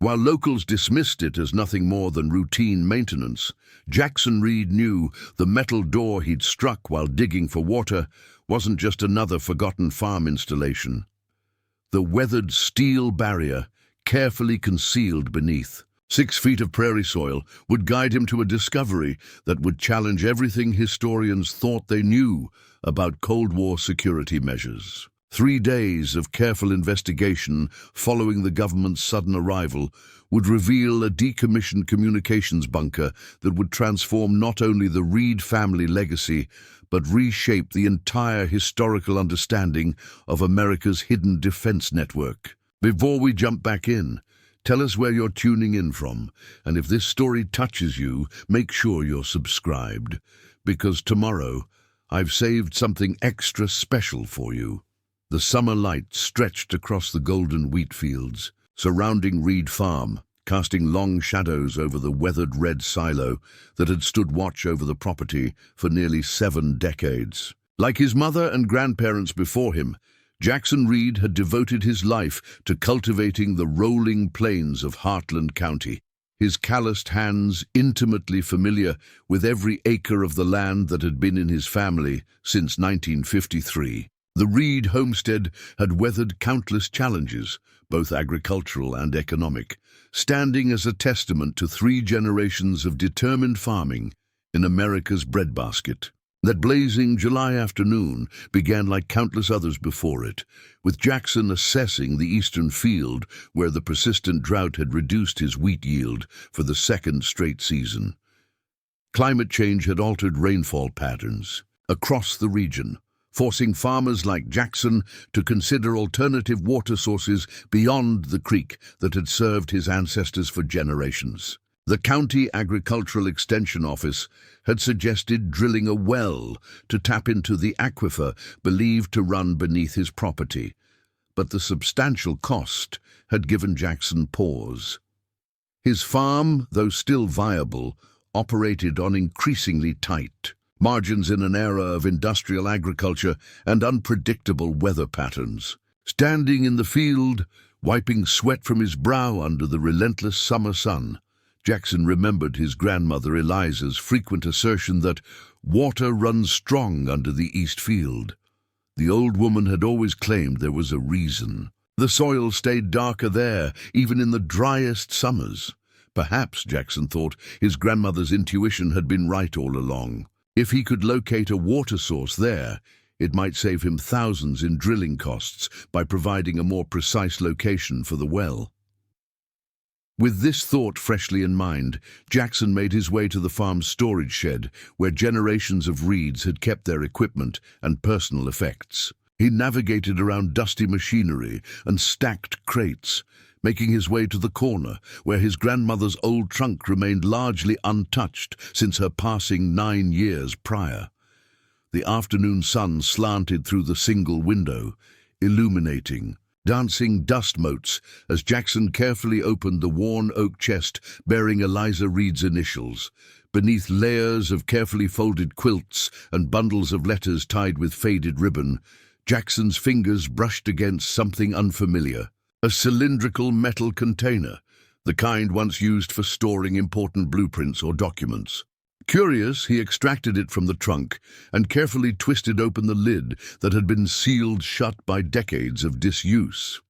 While locals dismissed it as nothing more than routine maintenance, Jackson Reid knew the metal door he'd struck while digging for water wasn't just another forgotten farm installation. The weathered steel barrier, carefully concealed beneath 6 feet of prairie soil, would guide him to a discovery that would challenge everything historians thought they knew about Cold War security measures. 3 days of careful investigation following the government's sudden arrival would reveal a decommissioned communications bunker that would transform not only the Reid family legacy, but reshape the entire historical understanding of America's hidden defense network. Before we jump back in, tell us where you're tuning in from, and if this story touches you, make sure you're subscribed, because tomorrow I've saved something extra special for you. The summer light stretched across the golden wheat fields, surrounding Reid Farm, casting long shadows over the weathered red silo that had stood watch over the property for nearly 7 decades. Like his mother and grandparents before him, Jackson Reid had devoted his life to cultivating the rolling plains of Heartland County, his calloused hands intimately familiar with every acre of the land that had been in his family since 1953. The Reid homestead had weathered countless challenges, both agricultural and economic, standing as a testament to 3 generations of determined farming in America's breadbasket. That blazing July afternoon began like countless others before it, with Jackson assessing the eastern field where the persistent drought had reduced his wheat yield for the 2nd straight season. Climate change had altered rainfall patterns across the region, forcing farmers like Jackson to consider alternative water sources beyond the creek that had served his ancestors for generations. The County Agricultural Extension Office had suggested drilling a well to tap into the aquifer believed to run beneath his property, but the substantial cost had given Jackson pause. His farm, though still viable, operated on increasingly tight margins in an era of industrial agriculture and unpredictable weather patterns. Standing in the field, wiping sweat from his brow under the relentless summer sun, Jackson remembered his grandmother Eliza's frequent assertion that water runs strong under the east field. The old woman had always claimed there was a reason. The soil stayed darker there, even in the driest summers. Perhaps, Jackson thought, his grandmother's intuition had been right all along. If he could locate a water source there, it might save him thousands in drilling costs by providing a more precise location for the well. With this thought freshly in mind, Jackson made his way to the farm's storage shed, where generations of Reids had kept their equipment and personal effects. He navigated around dusty machinery and stacked crates, making his way to the corner where his grandmother's old trunk remained largely untouched since her passing 9 years prior. The afternoon sun slanted through the single window, illuminating, dancing dust motes as Jackson carefully opened the worn oak chest bearing Eliza Reid's initials. Beneath layers of carefully folded quilts and bundles of letters tied with faded ribbon, Jackson's fingers brushed against something unfamiliar. A cylindrical metal container, the kind once used for storing important blueprints or documents. Curious, he extracted it from the trunk and carefully twisted open the lid that had been sealed shut by decades of disuse.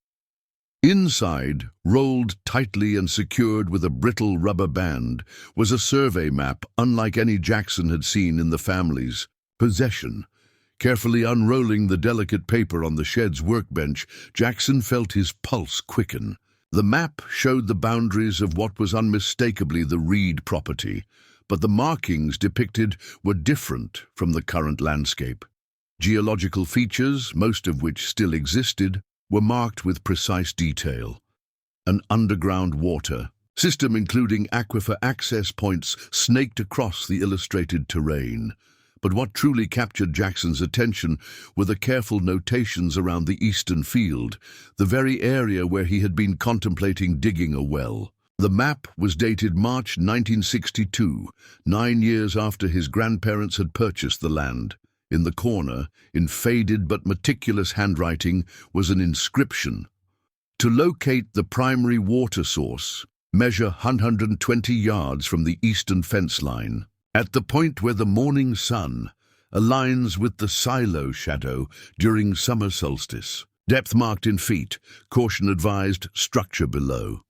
Inside, rolled tightly and secured with a brittle rubber band, was a survey map unlike any Jackson had seen in the family's possession. Carefully unrolling the delicate paper on the shed's workbench, Jackson felt his pulse quicken. The map showed the boundaries of what was unmistakably the Reid property, but the markings depicted were different from the current landscape. Geological features, most of which still existed, were marked with precise detail. An underground water system including aquifer access points snaked across the illustrated terrain. But what truly captured Jackson's attention were the careful notations around the eastern field, the very area where he had been contemplating digging a well. The map was dated March 1962, 9 years after his grandparents had purchased the land. In the corner, in faded but meticulous handwriting, was an inscription: To locate the primary water source, measure 120 yards from the eastern fence line, at the point where the morning sun aligns with the silo shadow during summer solstice. Depth marked in feet, caution advised, structure below.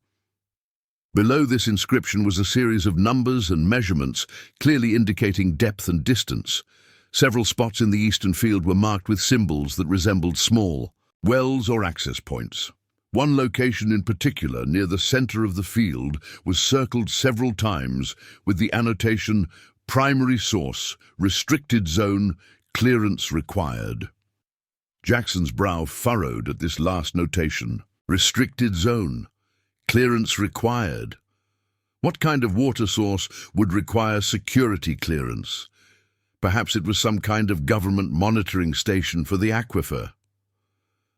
Below this inscription was a series of numbers and measurements, clearly indicating depth and distance. Several spots in the eastern field were marked with symbols that resembled small wells or access points. One location in particular, near the center of the field, was circled several times with the annotation "Primary source, restricted zone, clearance required." Jackson's brow furrowed at this last notation. Restricted zone, clearance required. What kind of water source would require security clearance? Perhaps it was some kind of government monitoring station for the aquifer.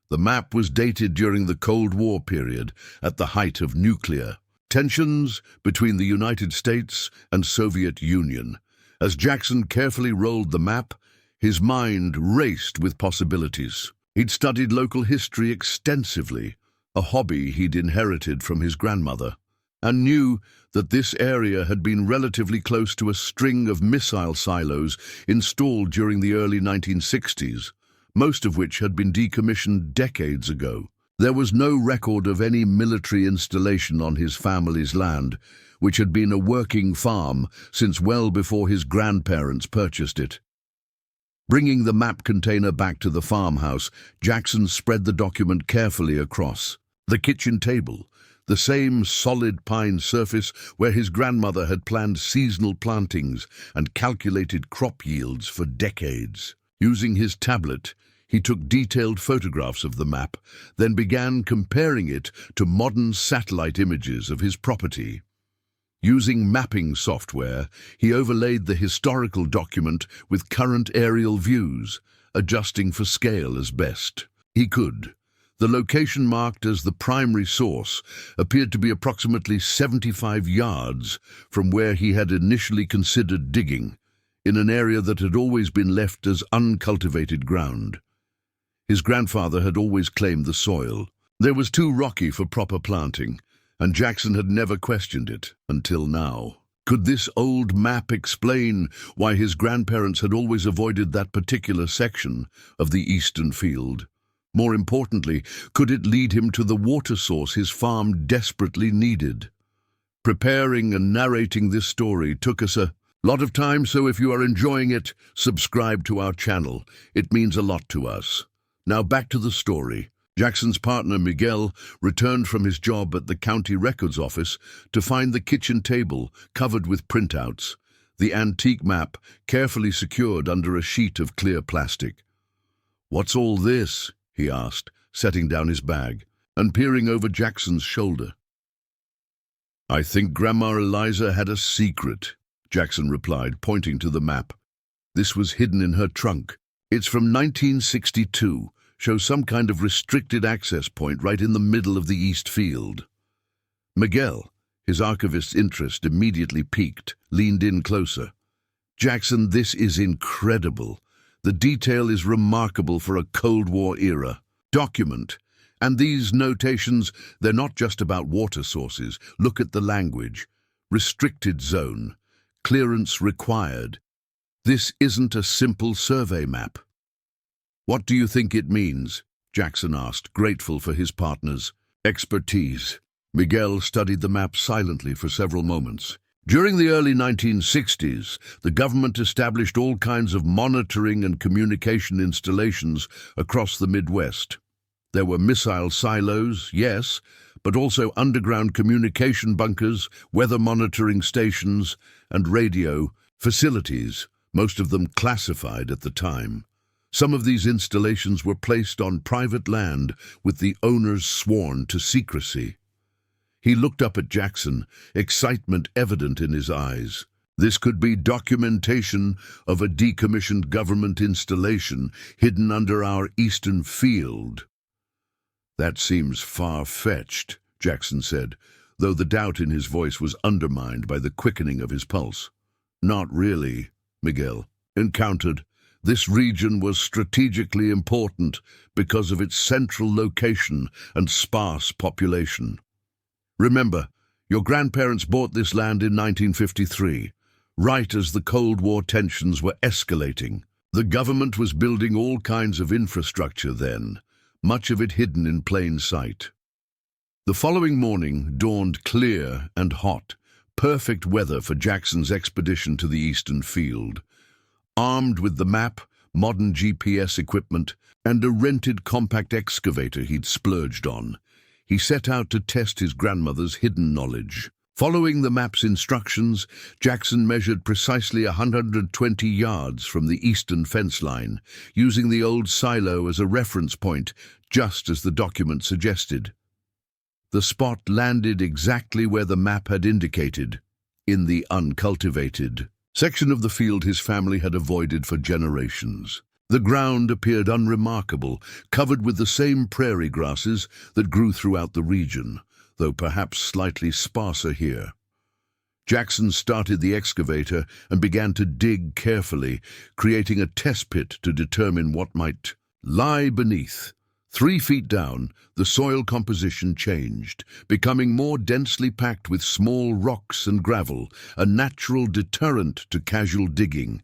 The map was dated during the Cold War period, at the height of nuclear tensions between the United States and Soviet Union. As Jackson carefully rolled the map, his mind raced with possibilities. He'd studied local history extensively, a hobby he'd inherited from his grandmother, and knew that this area had been relatively close to a string of missile silos installed during the early 1960s, most of which had been decommissioned decades ago. There was no record of any military installation on his family's land, which had been a working farm since well before his grandparents purchased it. Bringing the map container back to the farmhouse, Jackson spread the document carefully across the kitchen table, the same solid pine surface where his grandmother had planned seasonal plantings and calculated crop yields for decades. Using his tablet, he took detailed photographs of the map, then began comparing it to modern satellite images of his property. Using mapping software, he overlaid the historical document with current aerial views, adjusting for scale as best he could. The location marked as the primary source appeared to be approximately 75 yards from where he had initially considered digging, in an area that had always been left as uncultivated ground. His grandfather had always claimed the soil. There was too rocky for proper planting, and Jackson had never questioned it until now. Could this old map explain why his grandparents had always avoided that particular section of the eastern field? More importantly, could it lead him to the water source his farm desperately needed? Preparing and narrating this story took us a lot of time, so if you are enjoying it, subscribe to our channel. It means a lot to us. Now back to the story. Jackson's partner, Miguel, returned from his job at the county records office to find the kitchen table covered with printouts, the antique map carefully secured under a sheet of clear plastic. "What's all this?" he asked, setting down his bag and peering over Jackson's shoulder. "I think Grandma Eliza had a secret," Jackson replied, pointing to the map. "This was hidden in her trunk. It's from 1962. Shows some kind of restricted access point right in the middle of the east field." Miguel, his archivist's interest immediately piqued, leaned in closer. "Jackson, this is incredible. The detail is remarkable for a Cold War era document. And these notations, they're not just about water sources. Look at the language. Restricted zone. Clearance required. This isn't a simple survey map." "What do you think it means?" Jackson asked, grateful for his partner's expertise. Miguel studied the map silently for several moments. During the early 1960s, the government established all kinds of monitoring and communication installations across the Midwest. There were missile silos, yes, but also underground communication bunkers, weather monitoring stations, and radio facilities, most of them classified at the time. Some of these installations were placed on private land with the owners sworn to secrecy. He looked up at Jackson, excitement evident in his eyes. This could be documentation of a decommissioned government installation hidden under our eastern field. "That seems far-fetched," Jackson said, though the doubt in his voice was undermined by the quickening of his pulse. "Not really," Miguel encountered. This region was strategically important because of its central location and sparse population. Remember, your grandparents bought this land in 1953, right as the Cold War tensions were escalating. The government was building all kinds of infrastructure then, much of it hidden in plain sight. The following morning dawned clear and hot, perfect weather for Jackson's expedition to the eastern field. Armed with the map, modern GPS equipment, and a rented compact excavator he'd splurged on, he set out to test his grandmother's hidden knowledge. Following the map's instructions, Jackson measured precisely 120 yards from the eastern fence line, using the old silo as a reference point, just as the document suggested. The spot landed exactly where the map had indicated, in the uncultivated section of the field his family had avoided for generations. The ground appeared unremarkable, covered with the same prairie grasses that grew throughout the region, though perhaps slightly sparser here. Jackson started the excavator and began to dig carefully, creating a test pit to determine what might lie beneath. 3 feet down, the soil composition changed, becoming more densely packed with small rocks and gravel, a natural deterrent to casual digging.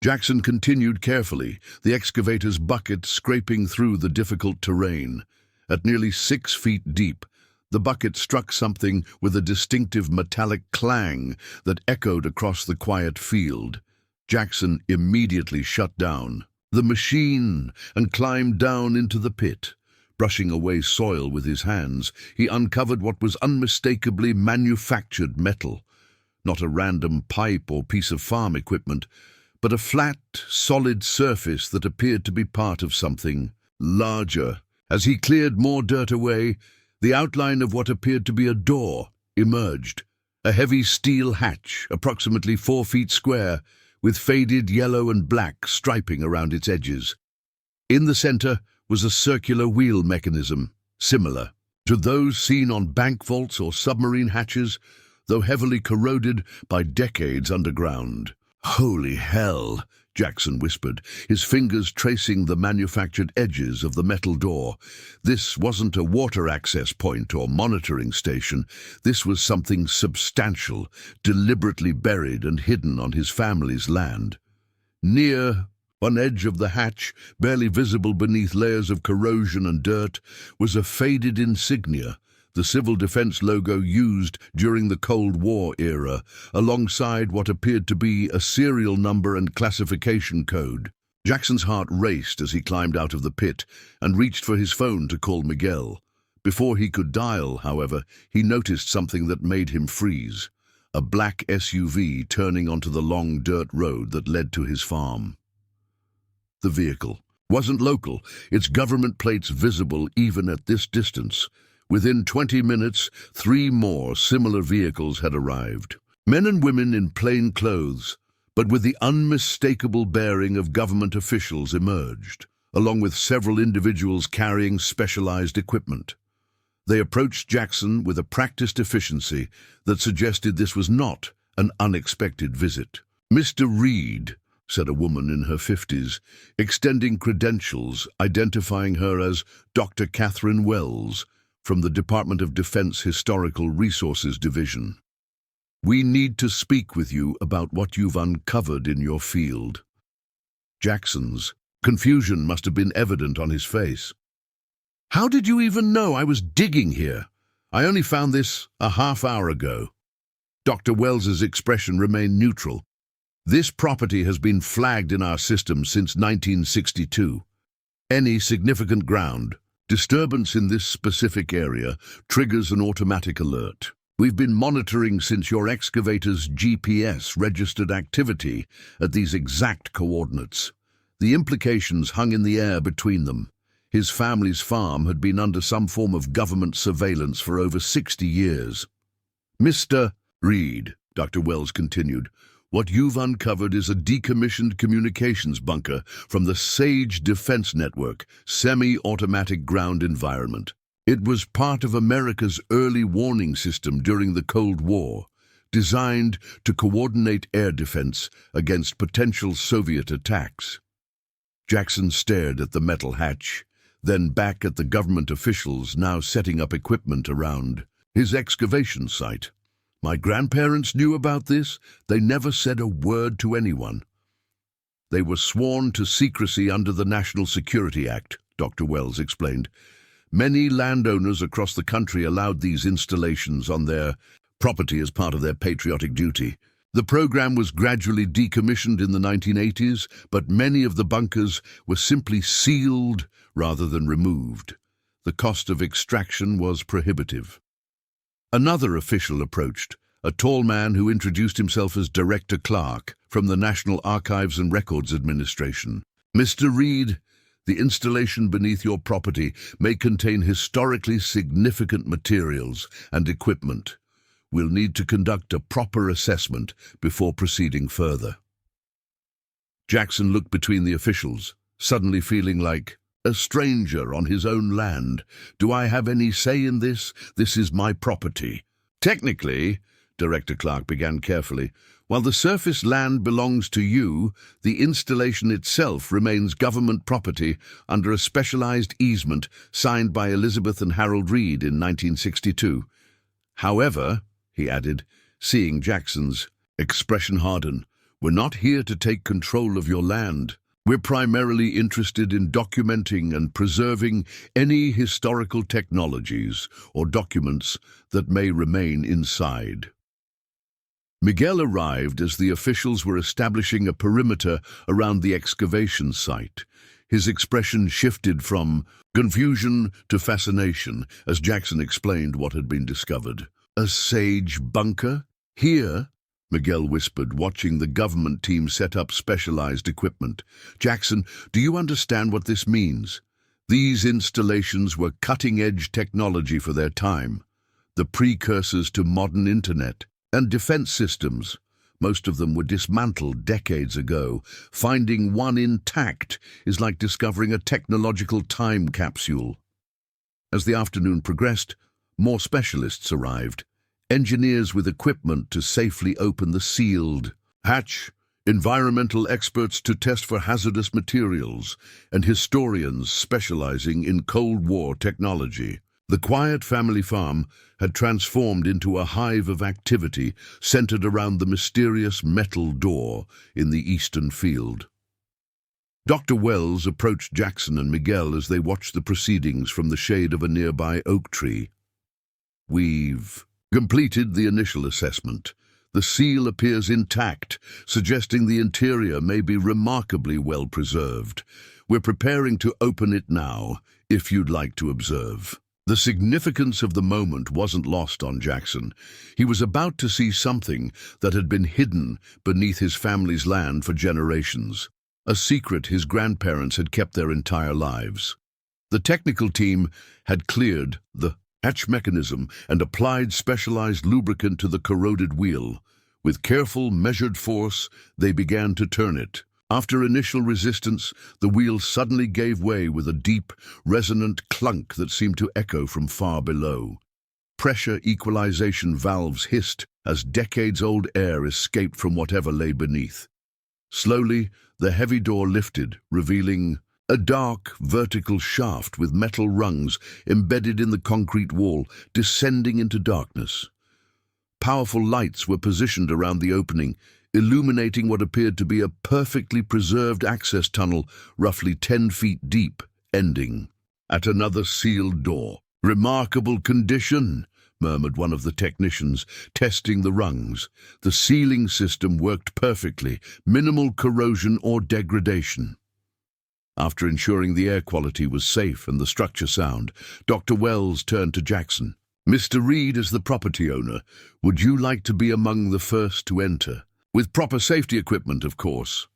Jackson continued carefully, the excavator's bucket scraping through the difficult terrain. At nearly 6 feet deep, the bucket struck something with a distinctive metallic clang that echoed across the quiet field. Jackson immediately shut down the machine and climbed down into the pit. Brushing away soil with his hands, he uncovered what was unmistakably manufactured metal. Not a random pipe or piece of farm equipment, but a flat, solid surface that appeared to be part of something larger. As he cleared more dirt away, the outline of what appeared to be a door emerged. A heavy steel hatch, approximately 4 feet square, with faded yellow and black striping around its edges. In the center was a circular wheel mechanism, similar to those seen on bank vaults or submarine hatches, though heavily corroded by decades underground. "Holy hell," Jackson whispered, his fingers tracing the manufactured edges of the metal door. This wasn't a water access point or monitoring station. This was something substantial, deliberately buried and hidden on his family's land. Near one edge of the hatch, barely visible beneath layers of corrosion and dirt, was a faded insignia, the civil defense logo used during the Cold War era, alongside what appeared to be a serial number and classification code. Jackson's heart raced as he climbed out of the pit and reached for his phone to call Miguel. Before he could dial, however, he noticed something that made him freeze: a black SUV turning onto the long dirt road that led to his farm. The vehicle wasn't local, its government plates visible even at this distance. Within 20 minutes, 3 more similar vehicles had arrived. Men and women in plain clothes, but with the unmistakable bearing of government officials emerged, along with several individuals carrying specialized equipment. They approached Jackson with a practiced efficiency that suggested this was not an unexpected visit. "Mr. Reid," said a woman in her 50s, extending credentials, identifying her as Dr. Catherine Wells, from the Department of Defense Historical Resources Division. "We need to speak with you about what you've uncovered in your field." Jackson's confusion must have been evident on his face. "How did you even know I was digging here? I only found this a half hour ago." Dr. Wells's expression remained neutral. "This property has been flagged in our system since 1962. Any significant ground disturbance in this specific area triggers an automatic alert. We've been monitoring since your excavator's GPS registered activity at these exact coordinates. The implications hung in the air between them. His family's farm had been under some form of government surveillance for over 60 years. "Mr. Reid," Dr. Wells continued, "what you've uncovered is a decommissioned communications bunker from the SAGE Defense Network, semi-automatic ground environment. It was part of America's early warning system during the Cold War, designed to coordinate air defense against potential Soviet attacks. Jackson stared at the metal hatch, then back at the government officials now setting up equipment around his excavation site. My grandparents knew about this. They never said a word to anyone. They were sworn to secrecy under the National Security Act, Dr. Wells explained. Many landowners across the country allowed these installations on their property as part of their patriotic duty. The program was gradually decommissioned in the 1980s, but many of the bunkers were simply sealed rather than removed. The cost of extraction was prohibitive. Another official approached, a tall man who introduced himself as Director Clark from the National Archives and Records Administration. Mr. Reid, the installation beneath your property may contain historically significant materials and equipment. We'll need to conduct a proper assessment before proceeding further. Jackson looked between the officials, suddenly feeling like a stranger on his own land. Do I have any say in this? This is my property. Technically, Director Clark began carefully, while the surface land belongs to you, the installation itself remains government property under a specialized easement signed by Elizabeth and Harold Reid in 1962. However, he added, seeing Jackson's expression harden, we're not here to take control of your land. We're primarily interested in documenting and preserving any historical technologies or documents that may remain inside. Miguel arrived as the officials were establishing a perimeter around the excavation site. His expression shifted from confusion to fascination as Jackson explained what had been discovered. A sage bunker? Here? Miguel whispered, watching the government team set up specialized equipment. Jackson, do you understand what this means? These installations were cutting-edge technology for their time, the precursors to modern internet and defense systems. Most of them were dismantled decades ago. Finding one intact is like discovering a technological time capsule. As the afternoon progressed, more specialists arrived. Engineers with equipment to safely open the sealed hatch, environmental experts to test for hazardous materials, and historians specializing in Cold War technology. The quiet family farm had transformed into a hive of activity centered around the mysterious metal door in the eastern field. Dr. Wells approached Jackson and Miguel as they watched the proceedings from the shade of a nearby oak tree. We've completed the initial assessment. The seal appears intact, suggesting the interior may be remarkably well preserved. We're preparing to open it now, if you'd like to observe. The significance of the moment wasn't lost on Jackson. He was about to see something that had been hidden beneath his family's land for generations, a secret his grandparents had kept their entire lives. The technical team had cleared the hatch mechanism and applied specialized lubricant to the corroded wheel. With careful, measured force, they began to turn it. After initial resistance, the wheel suddenly gave way with a deep, resonant clunk that seemed to echo from far below. Pressure equalization valves hissed as decades-old air escaped from whatever lay beneath. Slowly, the heavy door lifted, revealing a dark, vertical shaft with metal rungs embedded in the concrete wall, descending into darkness. Powerful lights were positioned around the opening, illuminating what appeared to be a perfectly preserved access tunnel roughly 10 feet deep, ending at another sealed door. "Remarkable condition," murmured one of the technicians, testing the rungs. The sealing system worked perfectly, minimal corrosion or degradation. After ensuring the air quality was safe and the structure sound, Dr. Wells turned to Jackson. "Mr. Reid, as the property owner, would you like to be among the first to enter? With proper safety equipment, of course."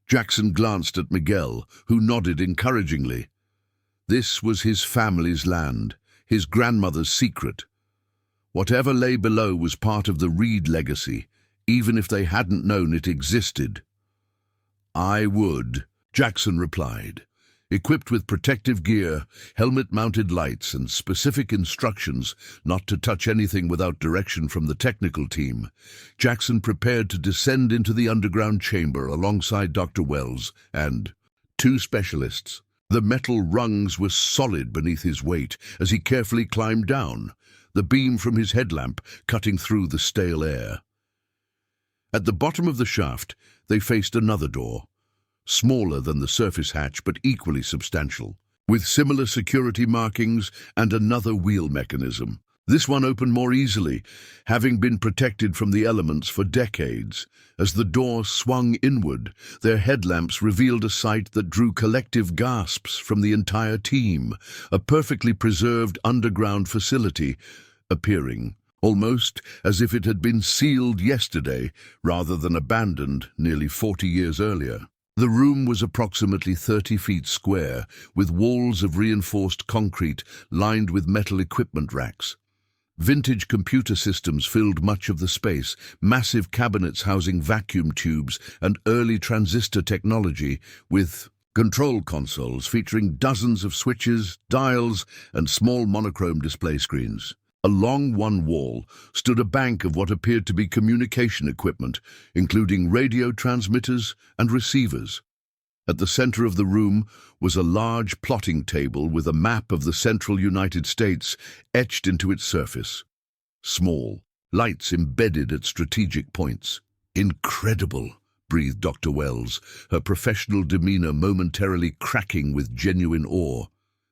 Jackson glanced at Miguel, who nodded encouragingly. This was his family's land, his grandmother's secret. Whatever lay below was part of the Reid legacy, even if they hadn't known it existed. "I would," Jackson replied. Equipped with protective gear, helmet-mounted lights, and specific instructions not to touch anything without direction from the technical team, Jackson prepared to descend into the underground chamber alongside Dr. Wells and 2 specialists. The metal rungs were solid beneath his weight as he carefully climbed down, the beam from his headlamp cutting through the stale air. At the bottom of the shaft, they faced another door, smaller than the surface hatch but equally substantial, with similar security markings and another wheel mechanism. This one opened more easily, having been protected from the elements for decades. As the door swung inward, their headlamps revealed a sight that drew collective gasps from the entire team, a perfectly preserved underground facility, appearing almost as if it had been sealed yesterday rather than abandoned nearly 40 years earlier. The room was approximately 30 feet square, with walls of reinforced concrete lined with metal equipment racks. Vintage computer systems filled much of the space, massive cabinets housing vacuum tubes and early transistor technology, with control consoles featuring dozens of switches, dials, and small monochrome display screens. Along one wall stood a bank of what appeared to be communication equipment, including radio transmitters and receivers. At the center of the room was a large plotting table with a map of the central United States etched into its surface. Small, lights embedded at strategic points. "Incredible," breathed Dr. Wells, her professional demeanor momentarily cracking with genuine awe.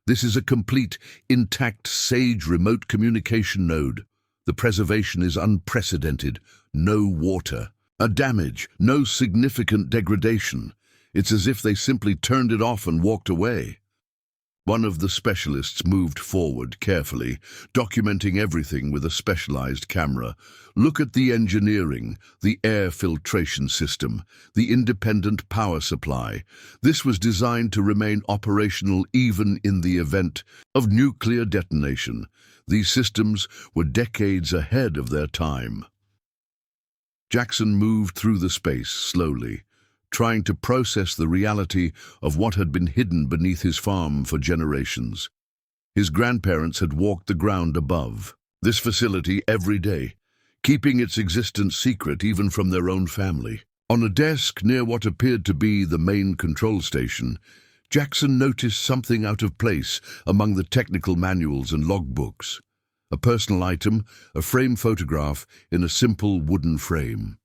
"This is a complete, intact SAGE remote communication node. The preservation is unprecedented. No water, damage, no significant degradation. It's as if they simply turned it off and walked away." One of the specialists moved forward carefully, documenting everything with a specialized camera. "Look at the engineering, the air filtration system, the independent power supply. This was designed to remain operational even in the event of nuclear detonation. These systems were decades ahead of their time." Jackson moved through the space slowly, trying to process the reality of what had been hidden beneath his farm for generations. His grandparents had walked the ground above this facility every day, keeping its existence secret even from their own family. On a desk near what appeared to be the main control station, Jackson noticed something out of place among the technical manuals and logbooks. A personal item, a frame photograph in a simple wooden frame.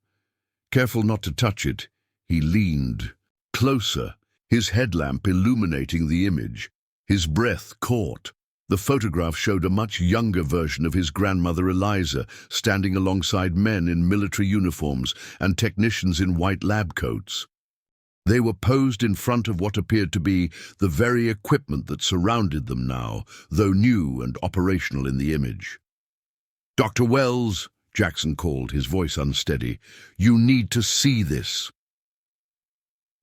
Careful not to touch it, he leaned closer, his headlamp illuminating the image. His breath caught. The photograph showed a much younger version of his grandmother Eliza, standing alongside men in military uniforms and technicians in white lab coats. They were posed in front of what appeared to be the very equipment that surrounded them now, though new and operational in the image. "Dr. Wells," Jackson called, his voice unsteady, "you need to see this."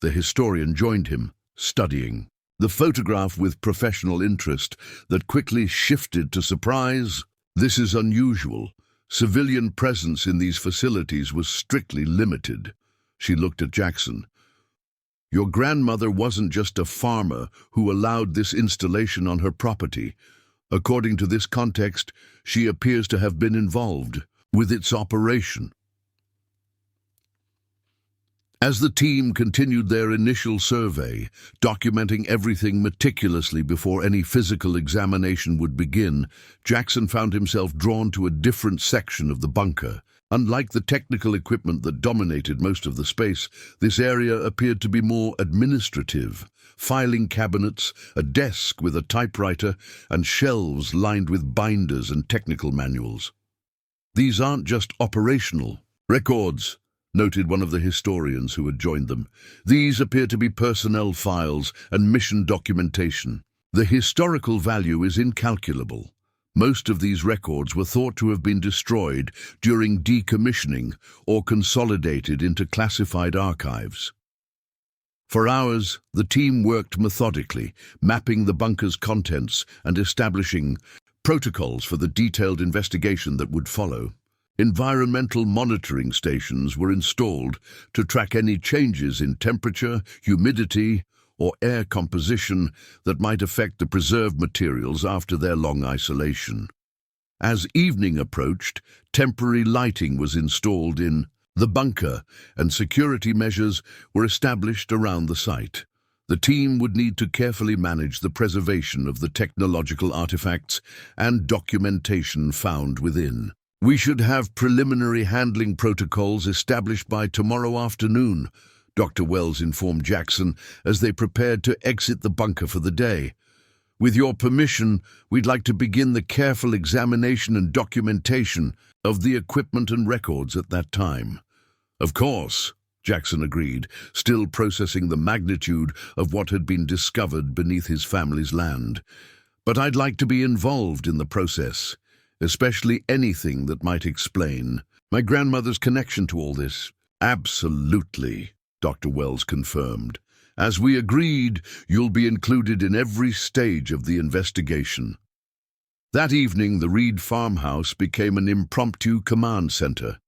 The historian joined him, studying the photograph with professional interest that quickly shifted to surprise. "This is unusual. Civilian presence in these facilities was strictly limited." She looked at Jackson. "Your grandmother wasn't just a farmer who allowed this installation on her property. According to this context, she appears to have been involved with its operation." As the team continued their initial survey, documenting everything meticulously before any physical examination would begin, Jackson found himself drawn to a different section of the bunker. Unlike the technical equipment that dominated most of the space, this area appeared to be more administrative. Filing cabinets, a desk with a typewriter, and shelves lined with binders and technical manuals. "These aren't just operational records," noted one of the historians who had joined them. "These appear to be personnel files and mission documentation. The historical value is incalculable. Most of these records were thought to have been destroyed during decommissioning or consolidated into classified archives." For hours, the team worked methodically, mapping the bunker's contents and establishing protocols for the detailed investigation that would follow. Environmental monitoring stations were installed to track any changes in temperature, humidity, or air composition that might affect the preserved materials after their long isolation. As evening approached, temporary lighting was installed in the bunker and security measures were established around the site. The team would need to carefully manage the preservation of the technological artifacts and documentation found within. We should have preliminary handling protocols established by tomorrow afternoon, Dr. Wells informed Jackson as they prepared to exit the bunker for the day. With your permission, we'd like to begin the careful examination and documentation of the equipment and records at that time. Of course, Jackson agreed, still processing the magnitude of what had been discovered beneath his family's land. But I'd like to be involved in the process, especially anything that might explain my grandmother's connection to all this. Absolutely, Dr. Wells confirmed. As we agreed, you'll be included in every stage of the investigation. That evening, the Reid farmhouse became an impromptu command center.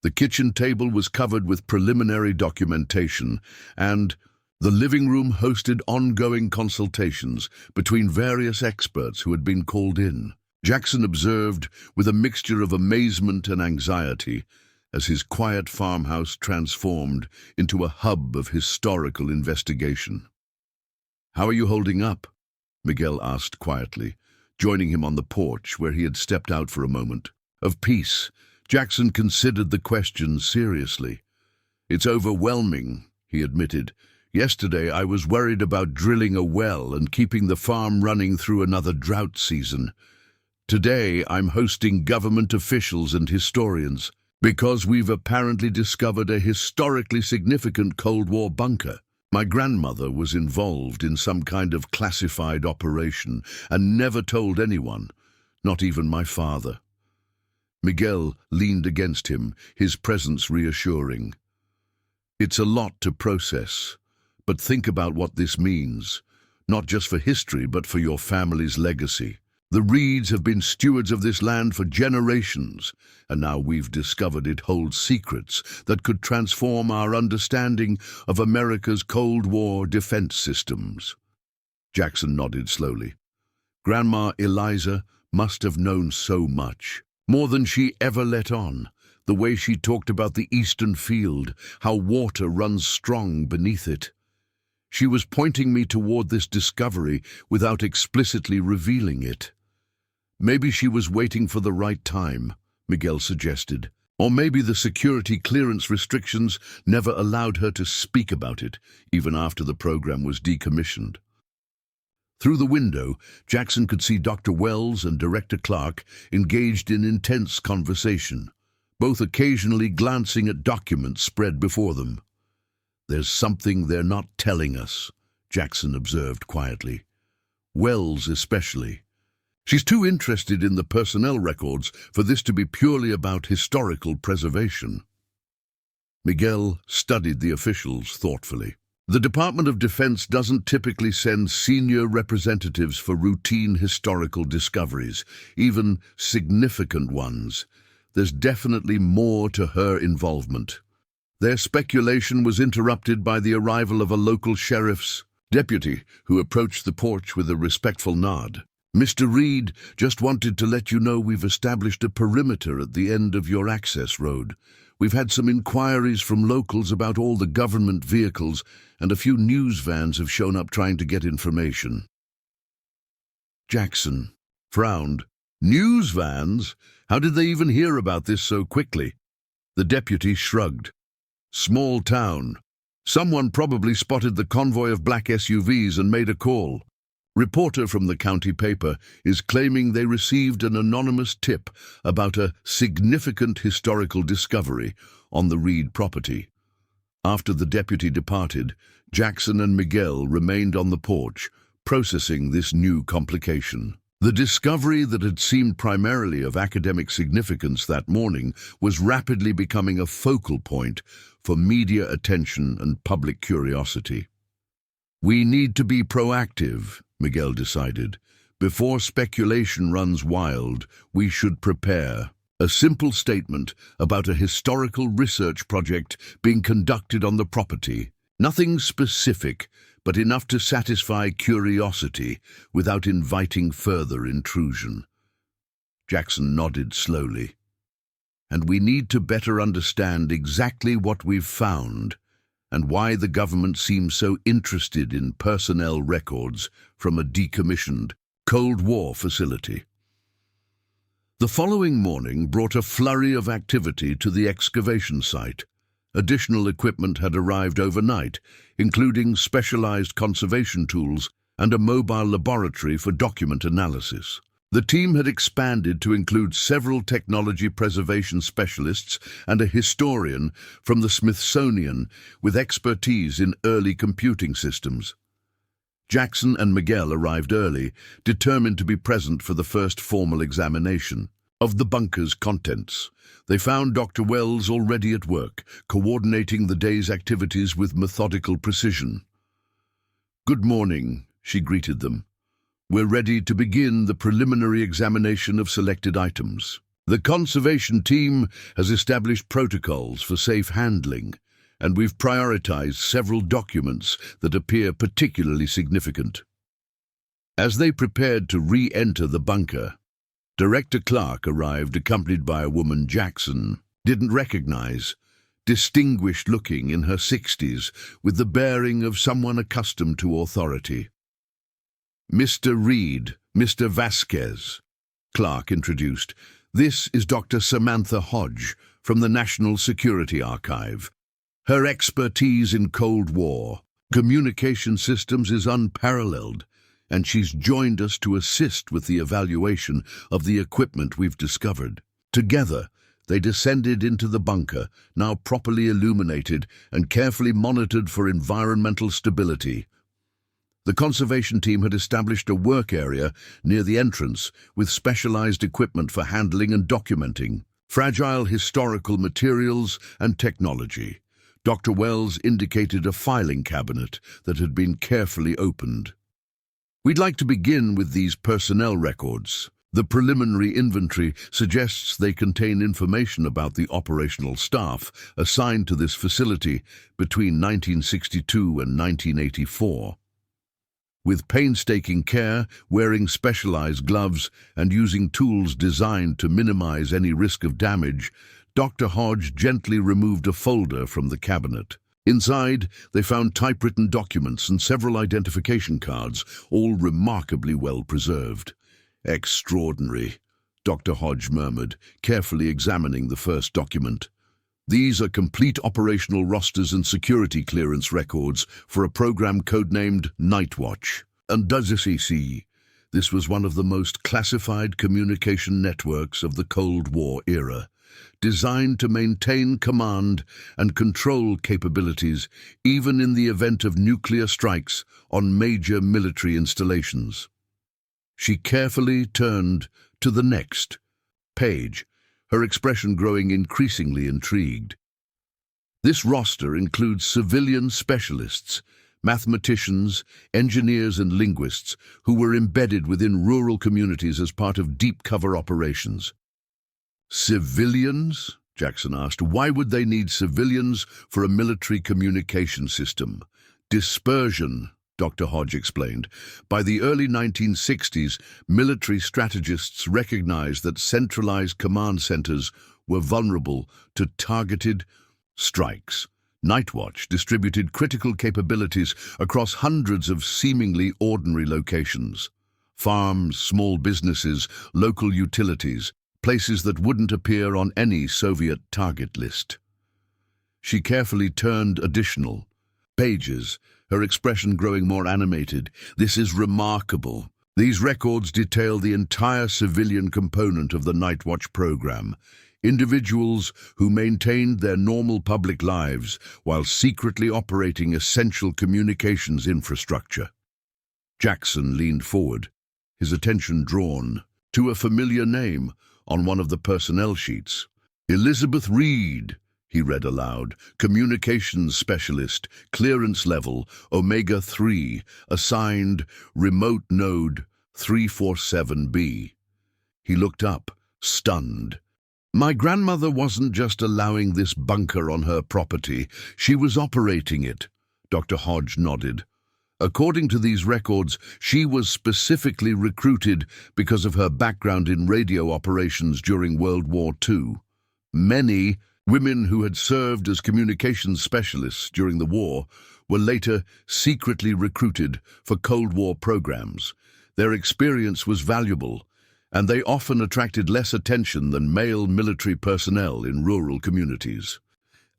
The kitchen table was covered with preliminary documentation, and the living room hosted ongoing consultations between various experts who had been called in. Jackson observed with a mixture of amazement and anxiety as his quiet farmhouse transformed into a hub of historical investigation. "How are you holding up?" Miguel asked quietly, joining him on the porch where he had stepped out for a moment. Of peace, Jackson considered the question seriously. "It's overwhelming," he admitted. "Yesterday I was worried about drilling a well and keeping the farm running through another drought season. Today I'm hosting government officials and historians because we've apparently discovered a historically significant Cold War bunker. My grandmother was involved in some kind of classified operation and never told anyone, not even my father." Miguel leaned against him, his presence reassuring. "It's a lot to process, but think about what this means, not just for history, but for your family's legacy. The Reids have been stewards of this land for generations, and now we've discovered it holds secrets that could transform our understanding of America's Cold War defense systems." Jackson nodded slowly. Grandma Eliza must have known so much. More than she ever let on, the way she talked about the eastern field, how water runs strong beneath it. She was pointing me toward this discovery without explicitly revealing it. "Maybe she was waiting for the right time," Miguel suggested. "Or maybe the security clearance restrictions never allowed her to speak about it, even after the program was decommissioned." Through the window, Jackson could see Dr. Wells and Director Clark engaged in intense conversation, both occasionally glancing at documents spread before them. "There's something they're not telling us," Jackson observed quietly. "Wells especially. She's too interested in the personnel records for this to be purely about historical preservation." Miguel studied the officials thoughtfully. "The Department of Defense doesn't typically send senior representatives for routine historical discoveries, even significant ones. There's definitely more to her involvement." Their speculation was interrupted by the arrival of a local sheriff's deputy who approached the porch with a respectful nod. "Mr. Reid, just wanted to let you know we've established a perimeter at the end of your access road. We've had some inquiries from locals about all the government vehicles, and a few news vans have shown up trying to get information." Jackson frowned. "News vans? How did they even hear about this so quickly?" The deputy shrugged. "Small town. Someone probably spotted the convoy of black SUVs and made a call. Reporter from the county paper is claiming they received an anonymous tip about a significant historical discovery on the Reid property." After the deputy departed, Jackson and Miguel remained on the porch, processing this new complication. The discovery that had seemed primarily of academic significance that morning was rapidly becoming a focal point for media attention and public curiosity. "We need to be proactive," Miguel decided. "Before speculation runs wild, we should prepare." A simple statement about a historical research project being conducted on the property. Nothing specific, but enough to satisfy curiosity without inviting further intrusion. Jackson nodded slowly. "And we need to better understand exactly what we've found and why the government seems so interested in personnel records from a decommissioned Cold War facility. The following morning brought a flurry of activity to the excavation site. Additional equipment had arrived overnight, including specialized conservation tools and a mobile laboratory for document analysis. The team had expanded to include several technology preservation specialists and a historian from the Smithsonian with expertise in early computing systems. Jackson and Miguel arrived early, determined to be present for the first formal examination of the bunker's contents. They found Dr. Wells already at work, coordinating the day's activities with methodical precision. "Good morning," she greeted them. "We're ready to begin the preliminary examination of selected items. The conservation team has established protocols for safe handling, and we've prioritized several documents that appear particularly significant." As they prepared to re-enter the bunker, Director Clark arrived accompanied by a woman Jackson didn't recognize, distinguished-looking in her 60s, with the bearing of someone accustomed to authority. "Mr. Reid, Mr. Vasquez," Clark introduced. "This is Dr. Samantha Hodge from the National Security Archive. Her expertise in Cold War communication systems is unparalleled, and she's joined us to assist with the evaluation of the equipment we've discovered." Together, they descended into the bunker, now properly illuminated and carefully monitored for environmental stability. The conservation team had established a work area near the entrance with specialized equipment for handling and documenting fragile historical materials and technology. Dr. Wells indicated a filing cabinet that had been carefully opened. "We'd like to begin with these personnel records. The preliminary inventory suggests they contain information about the operational staff assigned to this facility between 1962 and 1984. With painstaking care, wearing specialized gloves, and using tools designed to minimize any risk of damage, Dr. Hodge gently removed a folder from the cabinet. Inside, they found typewritten documents and several identification cards, all remarkably well preserved. "Extraordinary," Dr. Hodge murmured, carefully examining the first document. "These are complete operational rosters and security clearance records for a program codenamed Nightwatch. And does you see, this was one of the most classified communication networks of the Cold War era, designed to maintain command and control capabilities even in the event of nuclear strikes on major military installations." She carefully turned to the next page, her expression growing increasingly intrigued. "This roster includes civilian specialists, mathematicians, engineers and linguists who were embedded within rural communities as part of deep cover operations." "Civilians?" Jackson asked. "Why would they need civilians for a military communication system?" "Dispersion," Dr. Hodge explained. "By the early 1960s, military strategists recognized that centralized command centers were vulnerable to targeted strikes. Nightwatch distributed critical capabilities across hundreds of seemingly ordinary locations. Farms, small businesses, local utilities, places that wouldn't appear on any Soviet target list." She carefully turned additional pages, her expression growing more animated. "This is remarkable. These records detail the entire civilian component of the Nightwatch program, individuals who maintained their normal public lives while secretly operating essential communications infrastructure." Jackson leaned forward, his attention drawn to a familiar name on one of the personnel sheets. "Elizabeth Reid," he read aloud, "communications specialist, clearance level, Omega-3, assigned remote node 347B. He looked up, stunned. "My grandmother wasn't just allowing this bunker on her property, she was operating it," Dr. Hodge nodded. "According to these records, she was specifically recruited because of her background in radio operations during World War II. Many Women who had served as communications specialists during the war were later secretly recruited for Cold War programs. Their experience was valuable, and they often attracted less attention than male military personnel in rural communities.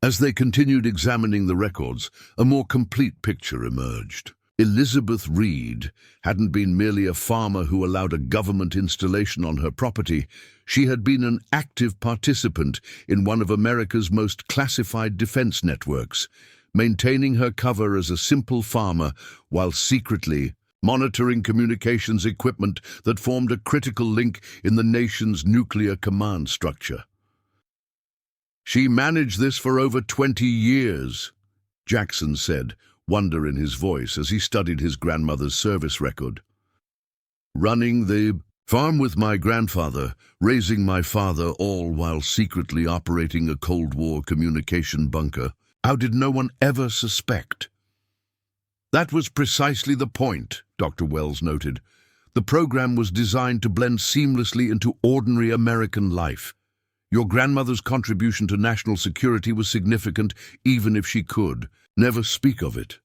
As they continued examining the records, a more complete picture emerged. Elizabeth Reid hadn't been merely a farmer who allowed a government installation on her property. She had been an active participant in one of America's most classified defense networks, maintaining her cover as a simple farmer while secretly monitoring communications equipment that formed a critical link in the nation's nuclear command structure. She managed this for over 20 years, Jackson said, wonder in his voice as he studied his grandmother's service record. Running the farm with my grandfather, raising my father, all while secretly operating a Cold War communication bunker. How did no one ever suspect? That was precisely the point, Dr. Wells noted. The program was designed to blend seamlessly into ordinary American life. Your grandmother's contribution to national security was significant, even if she could never speak of it.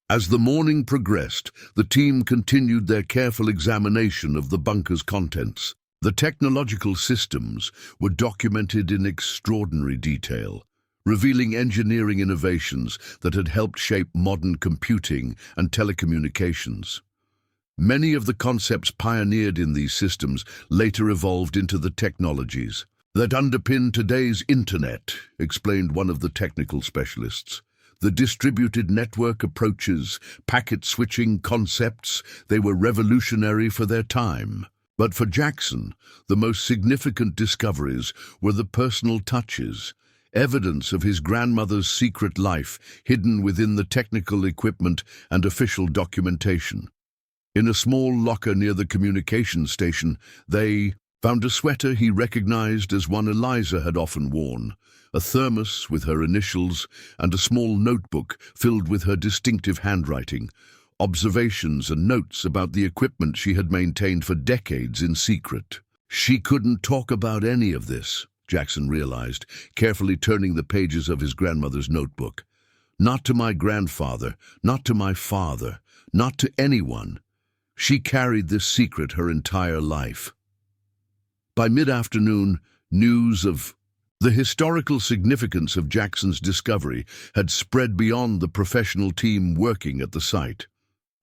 As the morning progressed, the team continued their careful examination of the bunker's contents. The technological systems were documented in extraordinary detail, revealing engineering innovations that had helped shape modern computing and telecommunications. Many of the concepts pioneered in these systems later evolved into the technologies that underpin today's internet, explained one of the technical specialists. The distributed network approaches, packet switching concepts, they were revolutionary for their time. But for Jackson, the most significant discoveries were the personal touches, evidence of his grandmother's secret life hidden within the technical equipment and official documentation. In a small locker near the communications station, they found a sweater he recognized as one Eliza had often worn, a thermos with her initials, and a small notebook filled with her distinctive handwriting, observations and notes about the equipment she had maintained for decades in secret. She couldn't talk about any of this, Jackson realized, carefully turning the pages of his grandmother's notebook. Not to my grandfather, not to my father, not to anyone. She carried this secret her entire life. By mid-afternoon, news of the historical significance of Jackson's discovery had spread beyond the professional team working at the site.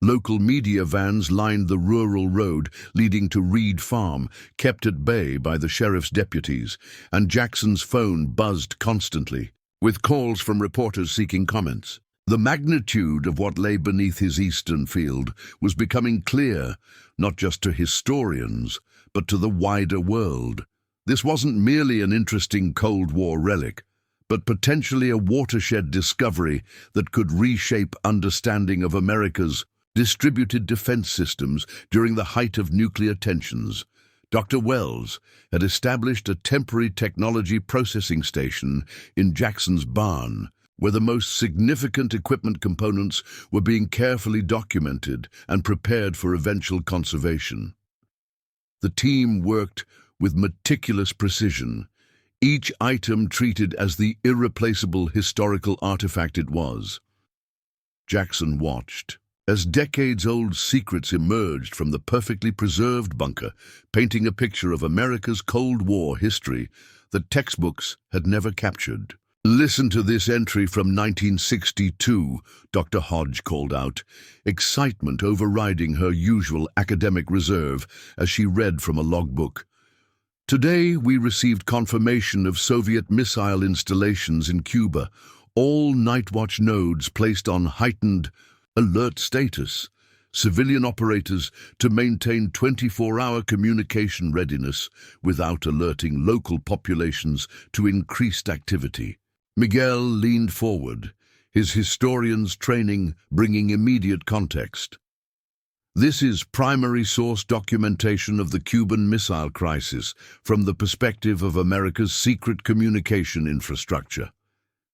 Local media vans lined the rural road leading to Reid Farm, kept at bay by the sheriff's deputies, and Jackson's phone buzzed constantly, with calls from reporters seeking comments. The magnitude of what lay beneath his eastern field was becoming clear, not just to historians, but to the wider world. This wasn't merely an interesting Cold War relic, but potentially a watershed discovery that could reshape understanding of America's distributed defense systems during the height of nuclear tensions. Dr. Wells had established a temporary technology processing station in Jackson's barn, where the most significant equipment components were being carefully documented and prepared for eventual conservation. The team worked with meticulous precision, each item treated as the irreplaceable historical artifact it was. Jackson watched as decades-old secrets emerged from the perfectly preserved bunker, painting a picture of America's Cold War history that textbooks had never captured. "Listen to this entry from 1962, Dr. Hodge called out, excitement overriding her usual academic reserve as she read from a logbook. Today we received confirmation of Soviet missile installations in Cuba, all night watch nodes placed on heightened alert status, civilian operators to maintain 24-hour communication readiness without alerting local populations to increased activity." Miguel leaned forward, his historian's training bringing immediate context. "This is primary source documentation of the Cuban Missile Crisis from the perspective of America's secret communication infrastructure.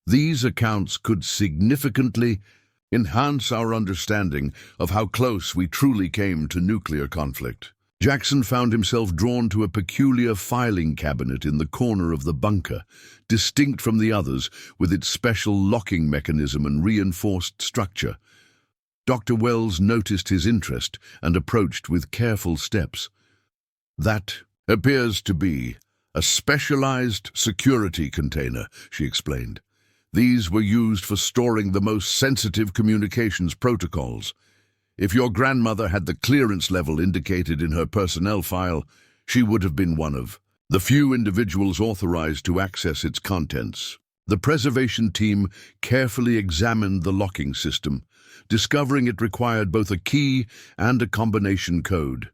These accounts could significantly enhance our understanding of how close we truly came to nuclear conflict." Jackson found himself drawn to a peculiar filing cabinet in the corner of the bunker, distinct from the others with its special locking mechanism and reinforced structure. Dr. Wells noticed his interest and approached with careful steps. "That appears to be a specialized security container," she explained. "These were used for storing the most sensitive communications protocols. If your grandmother had the clearance level indicated in her personnel file, she would have been one of the few individuals authorized to access its contents." The preservation team carefully examined the locking system, discovering it required both a key and a combination code.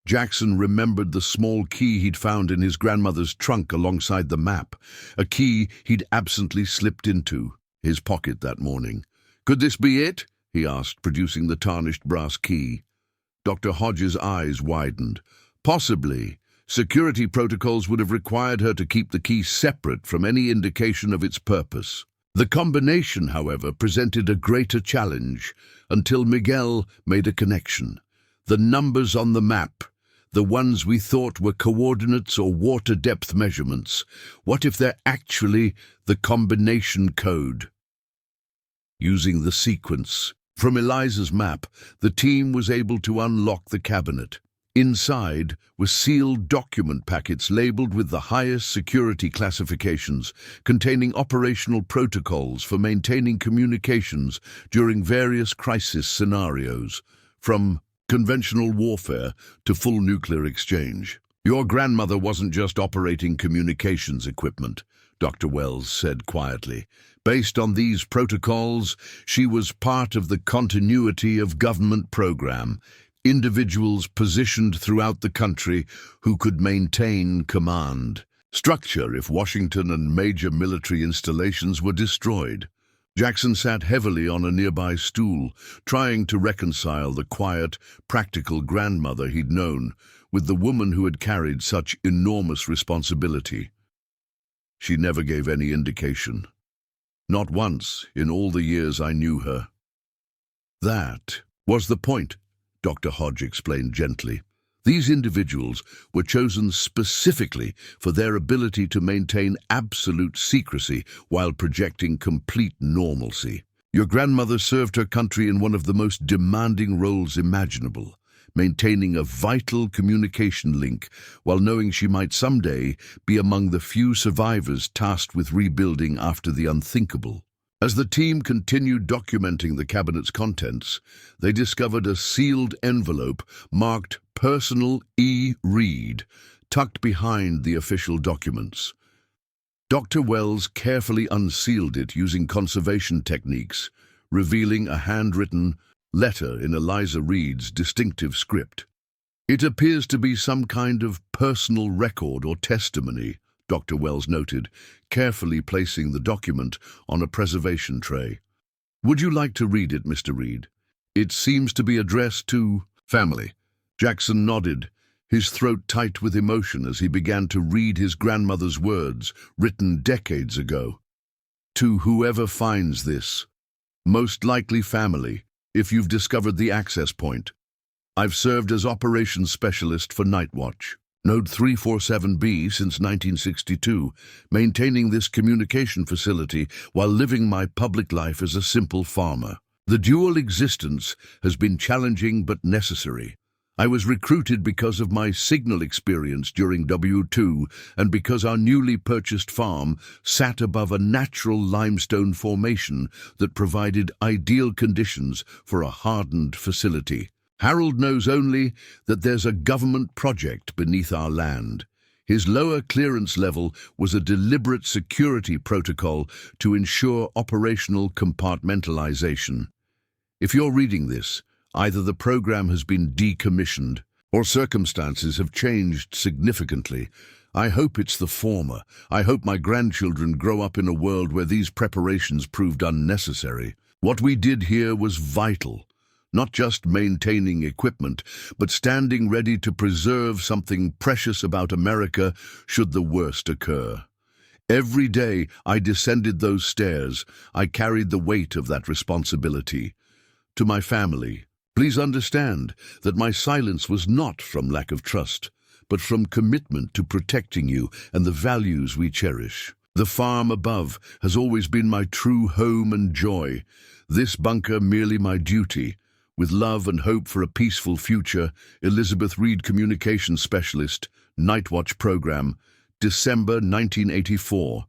Jackson remembered the small key he'd found in his grandmother's trunk alongside the map, a key he'd absently slipped into his pocket that morning. "Could this be it?" he asked, producing the tarnished brass key. Dr. Hodges' eyes widened. "Possibly. Security protocols would have required her to keep the key separate from any indication of its purpose." The combination, however, presented a greater challenge until Miguel made a connection. The numbers on the map, the ones we thought were coordinates or water depth measurements, what if they're actually the combination code? Using the sequence from Eliza's map, the team was able to unlock the cabinet. Inside were sealed document packets labeled with the highest security classifications, containing operational protocols for maintaining communications during various crisis scenarios, from conventional warfare to full nuclear exchange. "Your grandmother wasn't just operating communications equipment," Dr. Wells said quietly. "Based on these protocols, she was part of the continuity of government program, individuals positioned throughout the country who could maintain command structure if Washington and major military installations were destroyed." Jackson sat heavily on a nearby stool, trying to reconcile the quiet, practical grandmother he'd known with the woman who had carried such enormous responsibility. She never gave any indication. Not once in all the years I knew her. "That was the point," Dr. Hodge explained gently. "These individuals were chosen specifically for their ability to maintain absolute secrecy while projecting complete normalcy. Your grandmother served her country in one of the most demanding roles imaginable, maintaining a vital communication link while knowing she might someday be among the few survivors tasked with rebuilding after the unthinkable." As the team continued documenting the cabinet's contents, they discovered a sealed envelope marked Personal E. Reid, tucked behind the official documents. Dr. Wells carefully unsealed it using conservation techniques, revealing a handwritten letter in Eliza Reid's distinctive script. "It appears to be some kind of personal record or testimony," Dr. Wells noted, carefully placing the document on a preservation tray. "Would you like to read it, Mr. Reid? It seems to be addressed to family." Jackson nodded, his throat tight with emotion as he began to read his grandmother's words, written decades ago. "To whoever finds this, most likely family, if you've discovered the access point. I've served as operations specialist for Night Watch, Node 347B since 1962, maintaining this communication facility while living my public life as a simple farmer. The dual existence has been challenging but necessary. I was recruited because of my signal experience during W2 and because our newly purchased farm sat above a natural limestone formation that provided ideal conditions for a hardened facility. Harold knows only that there's a government project beneath our land. His lower clearance level was a deliberate security protocol to ensure operational compartmentalization. If you're reading this, either the program has been decommissioned or circumstances have changed significantly. I hope it's the former. I hope my grandchildren grow up in a world where these preparations proved unnecessary. What we did here was vital. Not just maintaining equipment, but standing ready to preserve something precious about America should the worst occur. Every day I descended those stairs, I carried the weight of that responsibility. To my family, Please understand that my silence was not from lack of trust, but from commitment to protecting you and the values we cherish. The farm above has always been my true home and joy. This bunker merely my duty. With love and hope for a peaceful future, Elizabeth Reid, Communications Specialist, Night Watch Program, December 1984.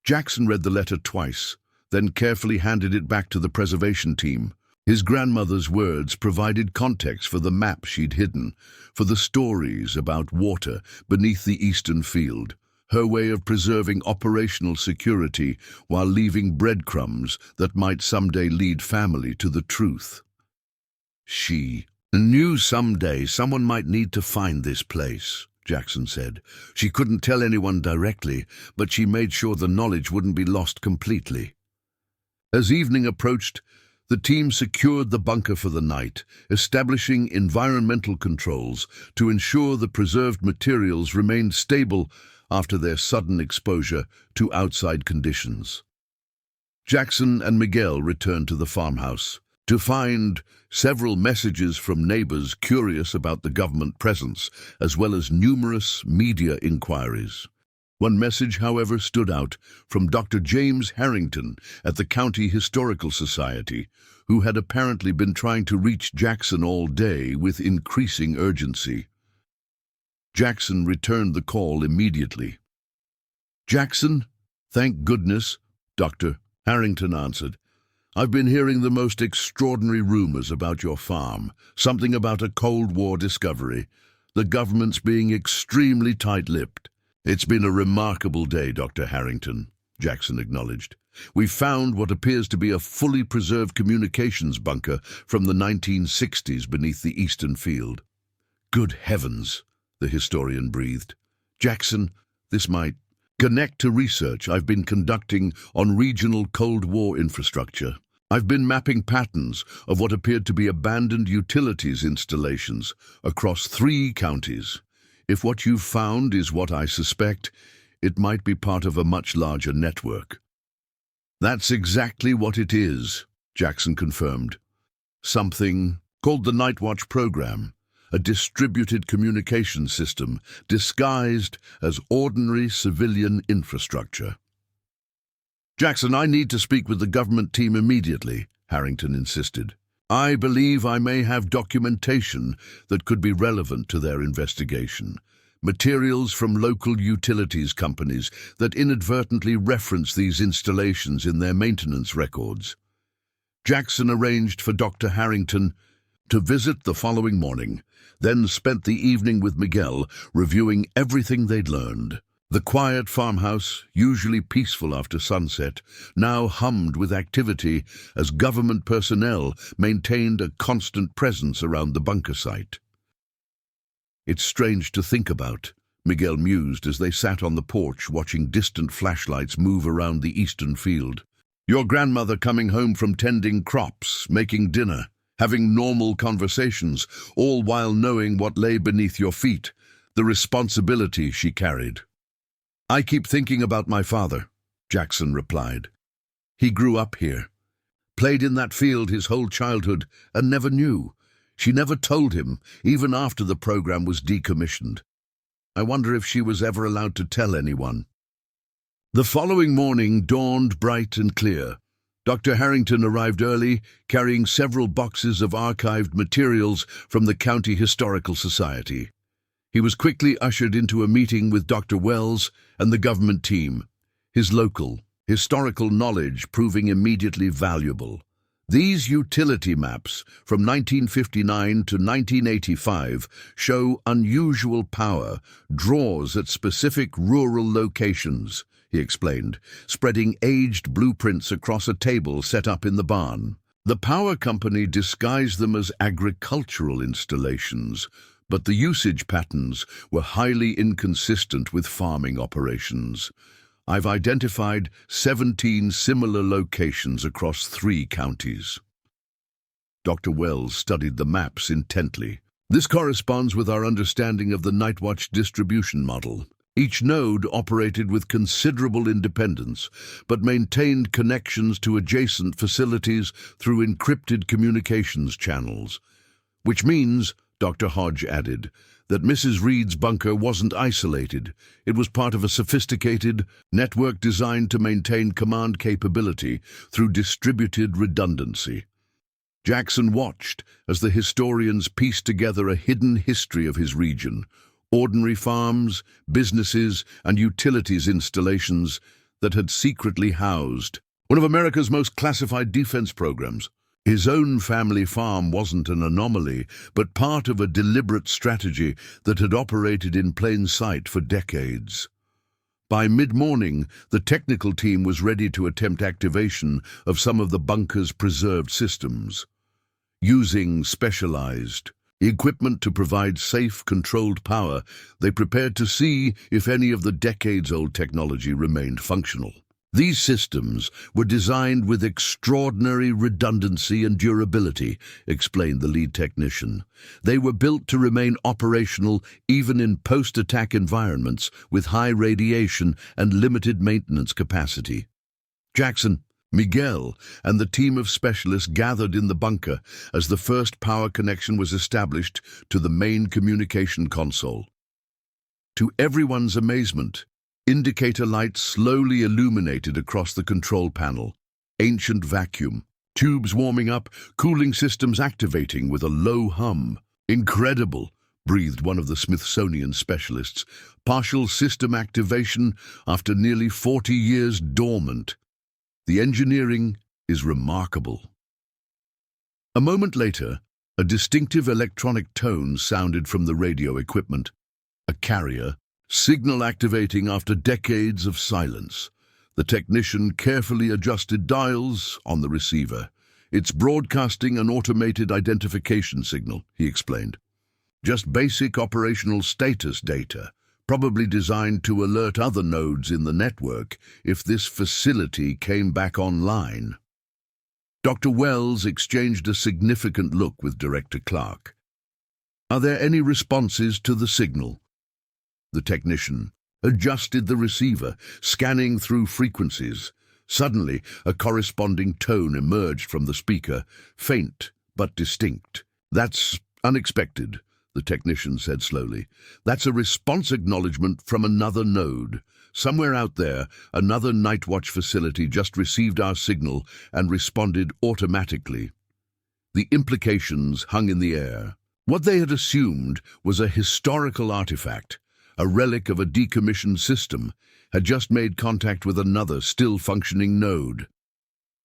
Jackson read the letter twice, then carefully handed it back to the preservation team. His grandmother's words provided context for the map she'd hidden, for the stories about water beneath the eastern field, her way of preserving operational security while leaving breadcrumbs that might someday lead family to the truth. She knew someday someone might need to find this place, Jackson said. She couldn't tell anyone directly, but she made sure the knowledge wouldn't be lost completely. As evening approached, the team secured the bunker for the night, establishing environmental controls to ensure the preserved materials remained stable after their sudden exposure to outside conditions. Jackson and Miguel returned to the farmhouse to find several messages from neighbors curious about the government presence, as well as numerous media inquiries. One message, however, stood out from Dr. James Harrington at the County Historical Society, who had apparently been trying to reach Jackson all day with increasing urgency. Jackson returned the call immediately. "Jackson, thank goodness," Dr. Harrington answered. "I've been hearing the most extraordinary rumors about your farm, something about a Cold War discovery, the government's being extremely tight-lipped." "It's been a remarkable day, Dr. Harrington," Jackson acknowledged. "We've found what appears to be a fully preserved communications bunker from the 1960s beneath the eastern field." "Good heavens," the historian breathed. "Jackson, this might connect to research I've been conducting on regional Cold War infrastructure. I've been mapping patterns of what appeared to be abandoned utilities installations across 3 counties. If what you've found is what I suspect, it might be part of a much larger network." "That's exactly what it is," Jackson confirmed. "Something called the Night Watch Program, a distributed communication system disguised as ordinary civilian infrastructure." "Jackson, I need to speak with the government team immediately," Harrington insisted. "I believe I may have documentation that could be relevant to their investigation. Materials from local utilities companies that inadvertently reference these installations in their maintenance records." Jackson arranged for Dr. Harrington to visit the following morning, then spent the evening with Miguel reviewing everything they'd learned. The quiet farmhouse, usually peaceful after sunset, now hummed with activity as government personnel maintained a constant presence around the bunker site. "It's strange to think about," Miguel mused as they sat on the porch watching distant flashlights move around the eastern field. "Your grandmother coming home from tending crops, making dinner, having normal conversations, all while knowing what lay beneath your feet, the responsibility she carried." "I keep thinking about my father," Jackson replied. "He grew up here, played in that field his whole childhood, and never knew. She never told him, even after the program was decommissioned. I wonder if she was ever allowed to tell anyone." The following morning dawned bright and clear. Dr. Harrington arrived early, carrying several boxes of archived materials from the County Historical Society. He was quickly ushered into a meeting with Dr. Wells and the government team, his local, historical knowledge proving immediately valuable. These utility maps from 1959 to 1985 show unusual power draws at specific rural locations, he explained, spreading aged blueprints across a table set up in the barn. The power company disguised them as agricultural installations, but the usage patterns were highly inconsistent with farming operations. "I've identified 17 similar locations across 3 counties." Dr. Wells studied the maps intently. "This corresponds with our understanding of the Night Watch distribution model. Each node operated with considerable independence, but maintained connections to adjacent facilities through encrypted communications channels. Which means, Dr. Hodge added, that Mrs. Reid's bunker wasn't isolated. It was part of a sophisticated network designed to maintain command capability through distributed redundancy. Jackson watched as the historians pieced together a hidden history of his region, ordinary farms, businesses, and utilities installations that had secretly housed one of America's most classified defense programs. His own family farm wasn't an anomaly, but part of a deliberate strategy that had operated in plain sight for decades. By mid-morning, the technical team was ready to attempt activation of some of the bunker's preserved systems. Using specialized equipment to provide safe, controlled power, they prepared to see if any of the decades-old technology remained functional. These systems were designed with extraordinary redundancy and durability, explained the lead technician. They were built to remain operational even in post-attack environments with high radiation and limited maintenance capacity. Jackson, Miguel, and the team of specialists gathered in the bunker as the first power connection was established to the main communication console. To everyone's amazement, indicator lights slowly illuminated across the control panel. Ancient vacuum, tubes warming up, cooling systems activating with a low hum. Incredible, breathed one of the Smithsonian specialists. Partial system activation after nearly 40 years dormant. The engineering is remarkable. A moment later, a distinctive electronic tone sounded from the radio equipment. A carrier, signal activating after decades of silence. The technician carefully adjusted dials on the receiver. It's broadcasting an automated identification signal, he explained. Just basic operational status data, probably designed to alert other nodes in the network if this facility came back online. Dr. Wells exchanged a significant look with Director Clark. Are there any responses to the signal? The technician adjusted the receiver, scanning through frequencies. Suddenly, a corresponding tone emerged from the speaker, faint but distinct. That's unexpected, the technician said slowly. That's a response acknowledgement from another node. Somewhere out there, another Night Watch facility just received our signal and responded automatically. The implications hung in the air. What they had assumed was a historical artifact, a relic of a decommissioned system, had just made contact with another still-functioning node.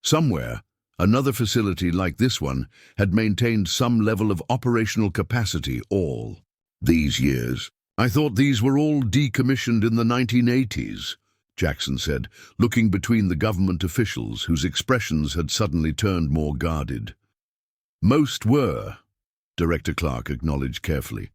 Somewhere, another facility like this one had maintained some level of operational capacity all these years. I thought these were all decommissioned in the 1980s, Jackson said, looking between the government officials whose expressions had suddenly turned more guarded. Most were, Director Clark acknowledged carefully.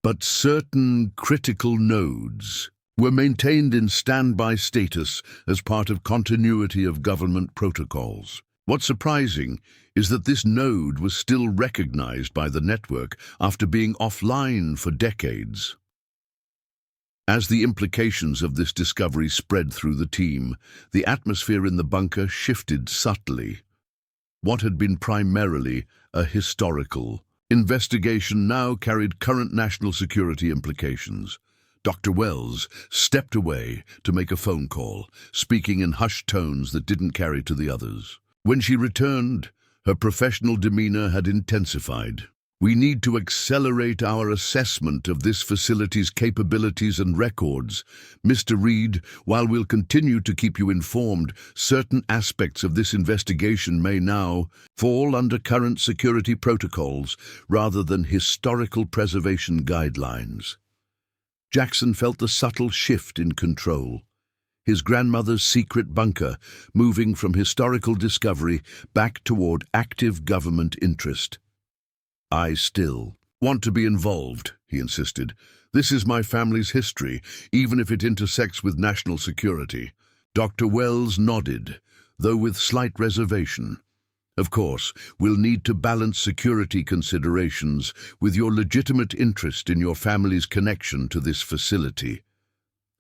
But certain critical nodes were maintained in standby status as part of continuity of government protocols. What's surprising is that this node was still recognized by the network after being offline for decades. As the implications of this discovery spread through the team, the atmosphere in the bunker shifted subtly. What had been primarily a historical investigation now carried current national security implications. Dr. Wells stepped away to make a phone call, speaking in hushed tones that didn't carry to the others. When she returned, her professional demeanor had intensified. We need to accelerate our assessment of this facility's capabilities and records. Mr. Reid, while we'll continue to keep you informed, certain aspects of this investigation may now fall under current security protocols rather than historical preservation guidelines. Jackson felt the subtle shift in control. His grandmother's secret bunker moving from historical discovery back toward active government interest. I still want to be involved, he insisted. This is my family's history, even if it intersects with national security. Dr. Wells nodded, though with slight reservation. Of course, we'll need to balance security considerations with your legitimate interest in your family's connection to this facility.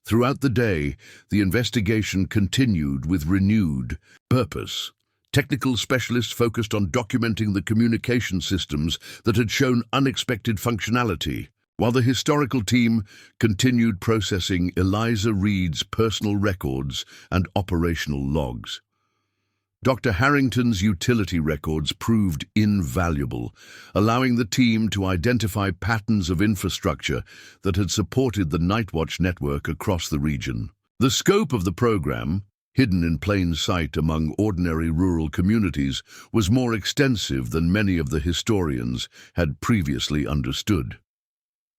Throughout the day, the investigation continued with renewed purpose. Technical specialists focused on documenting the communication systems that had shown unexpected functionality, while the historical team continued processing Eliza Reid's personal records and operational logs. Dr. Harrington's utility records proved invaluable, allowing the team to identify patterns of infrastructure that had supported the Nightwatch network across the region. The scope of the program, hidden in plain sight among ordinary rural communities, was more extensive than many of the historians had previously understood.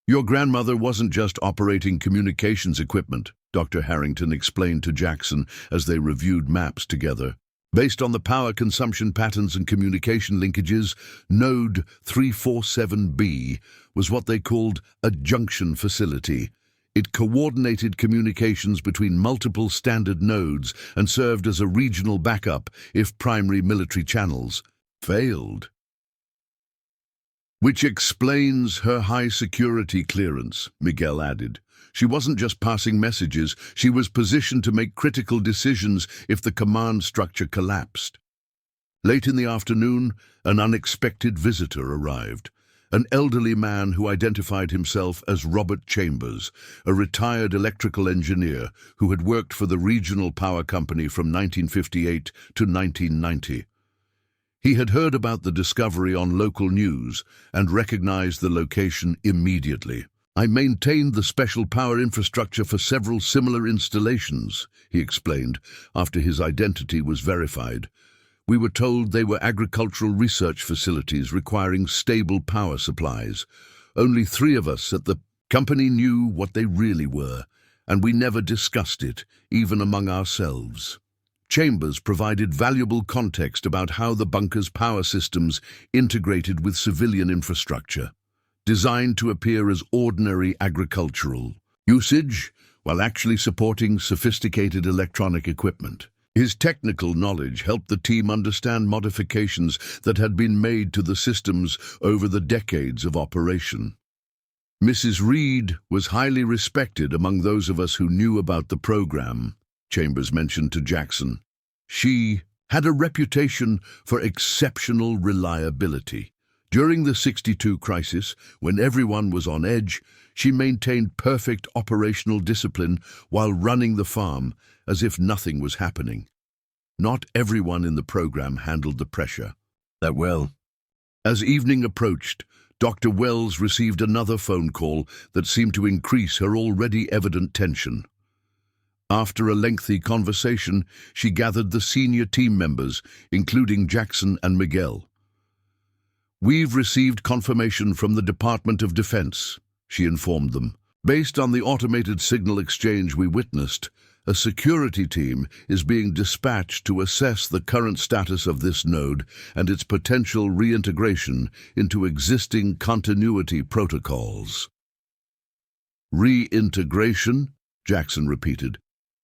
"Your grandmother wasn't just operating communications equipment," Dr. Harrington explained to Jackson as they reviewed maps together. Based on the power consumption patterns and communication linkages, Node 347B was what they called a junction facility. It coordinated communications between multiple standard nodes and served as a regional backup if primary military channels failed. "Which explains her high security clearance," Miguel added. "She wasn't just passing messages, she was positioned to make critical decisions if the command structure collapsed." Late in the afternoon, an unexpected visitor arrived. An elderly man who identified himself as Robert Chambers, a retired electrical engineer who had worked for the regional power company from 1958 to 1990. He had heard about the discovery on local news and recognized the location immediately. "I maintained the special power infrastructure for several similar installations," he explained, after his identity was verified. "We were told they were agricultural research facilities requiring stable power supplies. Only 3 of us at the company knew what they really were, and we never discussed it, even among ourselves." Chambers provided valuable context about how the bunker's power systems integrated with civilian infrastructure, designed to appear as ordinary agricultural usage while actually supporting sophisticated electronic equipment. His technical knowledge helped the team understand modifications that had been made to the systems over the decades of operation. "Mrs. Reid was highly respected among those of us who knew about the program," Chambers mentioned to Jackson. "She had a reputation for exceptional reliability. During the '62 crisis, when everyone was on edge, she maintained perfect operational discipline while running the farm as if nothing was happening. Not everyone in the program handled the pressure that well." As evening approached, Dr. Wells received another phone call that seemed to increase her already evident tension. After a lengthy conversation, she gathered the senior team members, including Jackson and Miguel. "We've received confirmation from the Department of Defense," she informed them. "Based on the automated signal exchange we witnessed, a security team is being dispatched to assess the current status of this node and its potential reintegration into existing continuity protocols." "Reintegration?" Jackson repeated.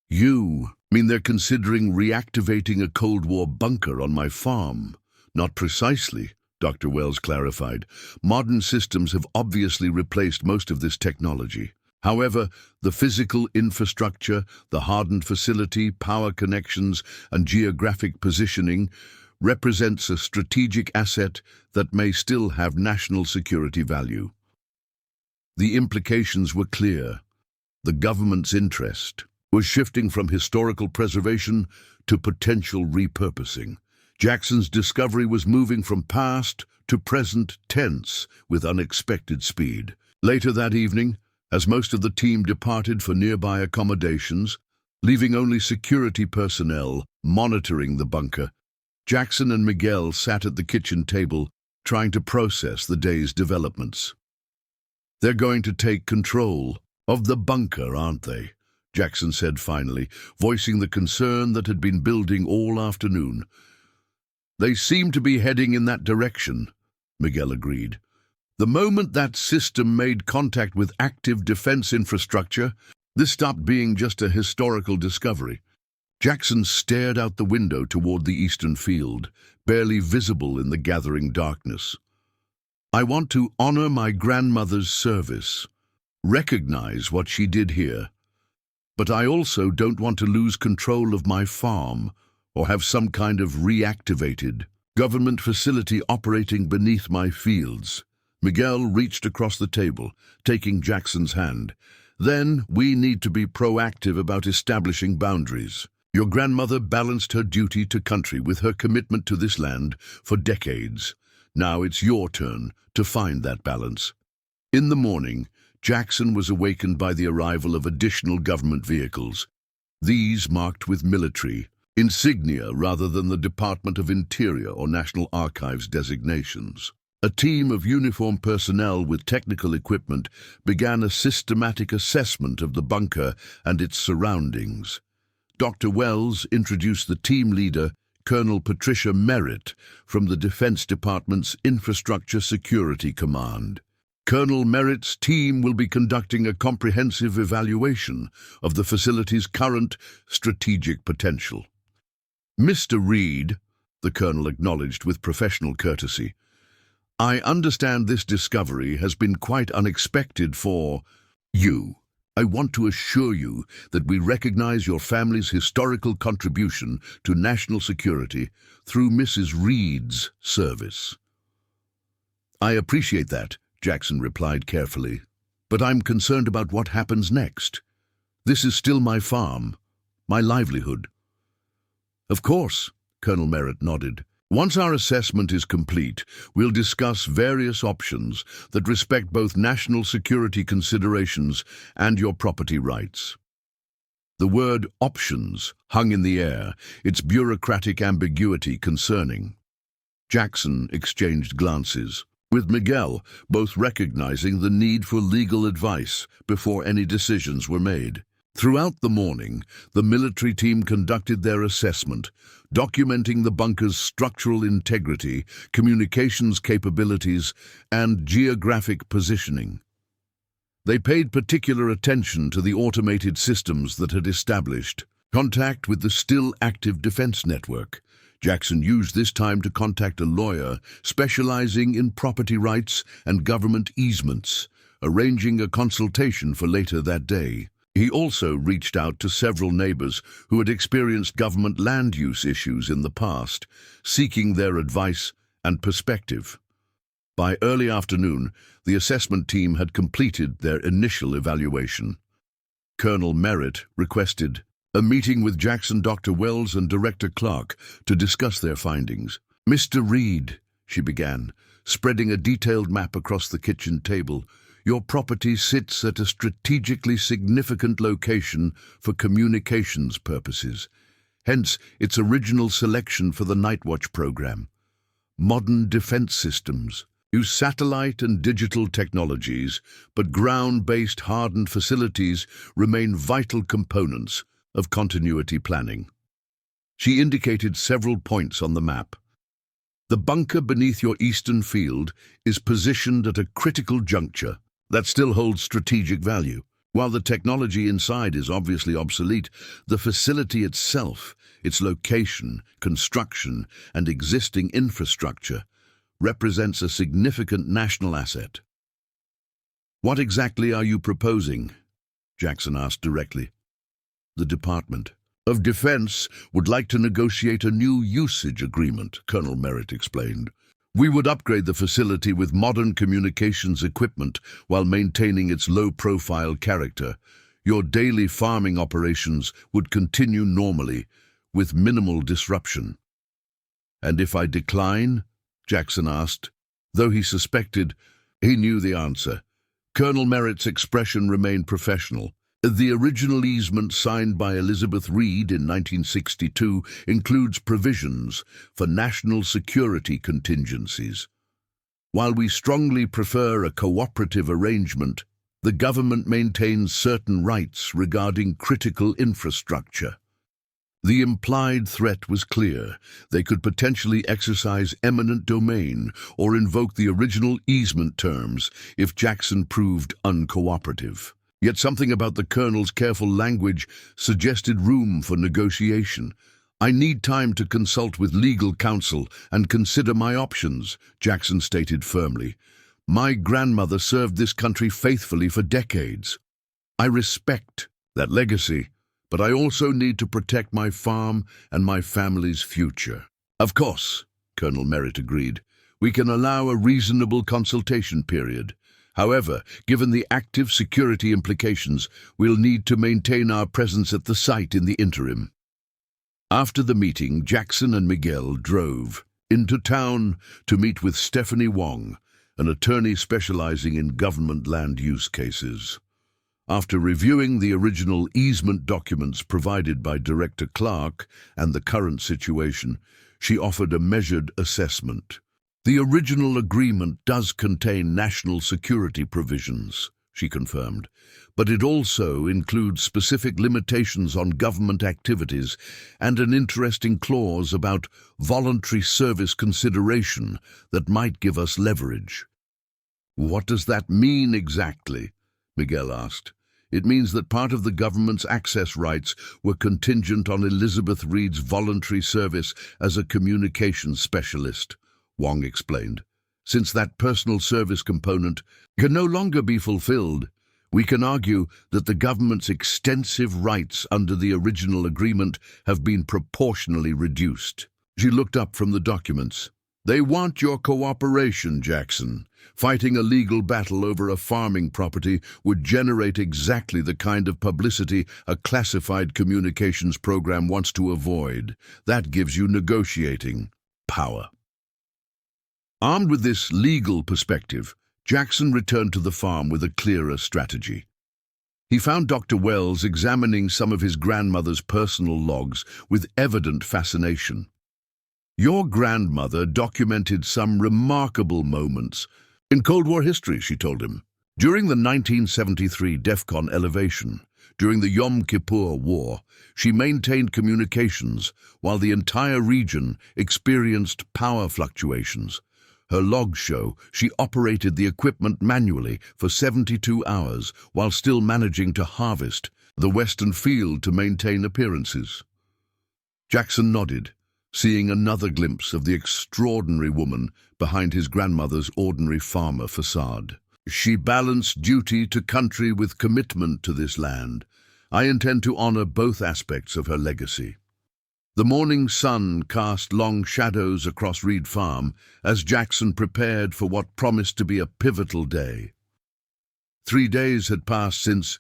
"You mean they're considering reactivating a Cold War bunker on my farm?" "Not precisely," Dr. Wells clarified. "Modern systems have obviously replaced most of this technology. However, the physical infrastructure, the hardened facility, power connections, and geographic positioning represents a strategic asset that may still have national security value." The implications were clear. The government's interest was shifting from historical preservation to potential repurposing. Jackson's discovery was moving from past to present tense with unexpected speed. Later that evening, as most of the team departed for nearby accommodations, leaving only security personnel monitoring the bunker, Jackson and Miguel sat at the kitchen table trying to process the day's developments. "They're going to take control of the bunker, aren't they?" Jackson said finally, voicing the concern that had been building all afternoon. "They seem to be heading in that direction," Miguel agreed. "The moment that system made contact with active defense infrastructure, this stopped being just a historical discovery." Jackson stared out the window toward the eastern field, barely visible in the gathering darkness. "I want to honor my grandmother's service, recognize what she did here, But I also don't want to lose control of my farm or have some kind of reactivated government facility operating beneath my fields. Miguel reached across the table, taking Jackson's hand. Then we need to be proactive about establishing boundaries. Your grandmother balanced her duty to country with her commitment to this land for decades. Now it's your turn to find that balance. In the morning, Jackson was awakened by the arrival of additional government vehicles. These marked with military insignia rather than the Department of Interior or National Archives designations. A team of uniformed personnel with technical equipment began a systematic assessment of the bunker and its surroundings. Dr. Wells introduced the team leader, Colonel Patricia Merritt, from the Defense Department's Infrastructure Security Command. Colonel Merritt's team will be conducting a comprehensive evaluation of the facility's current strategic potential. Mr. Reid, the colonel acknowledged with professional courtesy, I understand this discovery has been quite unexpected for you. I want to assure you that we recognize your family's historical contribution to national security through Mrs. Reid's service. I appreciate that, Jackson replied carefully, but I'm concerned about what happens next. This is still my farm, my livelihood. Of course, Colonel Merritt nodded. Once our assessment is complete, we'll discuss various options that respect both national security considerations and your property rights. The word options hung in the air, its bureaucratic ambiguity concerning. Jackson exchanged glances with Miguel, both recognizing the need for legal advice before any decisions were made. Throughout the morning, the military team conducted their assessment, documenting the bunker's structural integrity, communications capabilities, and geographic positioning. They paid particular attention to the automated systems that had established contact with the still-active defense network. Jackson used this time to contact a lawyer specializing in property rights and government easements, arranging a consultation for later that day. He also reached out to several neighbors who had experienced government land use issues in the past, seeking their advice and perspective. By early afternoon, the assessment team had completed their initial evaluation. Colonel Merritt requested a meeting with Jackson, Dr. Wells, and Director Clark to discuss their findings. Mr. Reid, she began, spreading a detailed map across the kitchen table, your property sits at a strategically significant location for communications purposes, hence its original selection for the Night Watch program. Modern defense systems use satellite and digital technologies, but ground-based hardened facilities remain vital components of continuity planning. She indicated several points on the map. The bunker beneath your eastern field is positioned at a critical juncture that still holds strategic value. While the technology inside is obviously obsolete, the facility itself, its location, construction, and existing infrastructure represents a significant national asset. What exactly are you proposing? Jackson asked directly. The Department of Defense would like to negotiate a new usage agreement, Colonel Merritt explained. We would upgrade the facility with modern communications equipment while maintaining its low-profile character. Your daily farming operations would continue normally, with minimal disruption. And if I decline? Jackson asked. Though he suspected, he knew the answer. Colonel Merritt's expression remained professional. The original easement signed by Elizabeth Reid in 1962 includes provisions for national security contingencies. While we strongly prefer a cooperative arrangement, the government maintains certain rights regarding critical infrastructure. The implied threat was clear. They could potentially exercise eminent domain or invoke the original easement terms if Jackson proved uncooperative. Yet something about the colonel's careful language suggested room for negotiation. I need time to consult with legal counsel and consider my options, Jackson stated firmly. My grandmother served this country faithfully for decades. I respect that legacy, but I also need to protect my farm and my family's future. Of course, Colonel Merritt agreed. We can allow a reasonable consultation period. However, given the active security implications, we'll need to maintain our presence at the site in the interim. After the meeting, Jackson and Miguel drove into town to meet with Stephanie Wong, an attorney specializing in government land use cases. After reviewing the original easement documents provided by Director Clark and the current situation, she offered a measured assessment. The original agreement does contain national security provisions, she confirmed, but it also includes specific limitations on government activities and an interesting clause about voluntary service consideration that might give us leverage. What does that mean exactly? Miguel asked. It means that part of the government's access rights were contingent on Elizabeth Reid's voluntary service as a communications specialist, Wong explained. Since that personal service component can no longer be fulfilled, we can argue that the government's extensive rights under the original agreement have been proportionally reduced. She looked up from the documents. They want your cooperation, Jackson. Fighting a legal battle over a farming property would generate exactly the kind of publicity a classified communications program wants to avoid. That gives you negotiating power. Armed with this legal perspective, Jackson returned to the farm with a clearer strategy. He found Dr. Wells examining some of his grandmother's personal logs with evident fascination. Your grandmother documented some remarkable moments in Cold War history, she told him. During the 1973 DEFCON elevation, during the Yom Kippur War, she maintained communications while the entire region experienced power fluctuations. Her logs show she operated the equipment manually for 72 hours while still managing to harvest the western field to maintain appearances. Jackson nodded, seeing another glimpse of the extraordinary woman behind his grandmother's ordinary farmer facade. She balanced duty to country with commitment to this land. I intend to honor both aspects of her legacy. The morning sun cast long shadows across Reid Farm as Jackson prepared for what promised to be a pivotal day. 3 days had passed since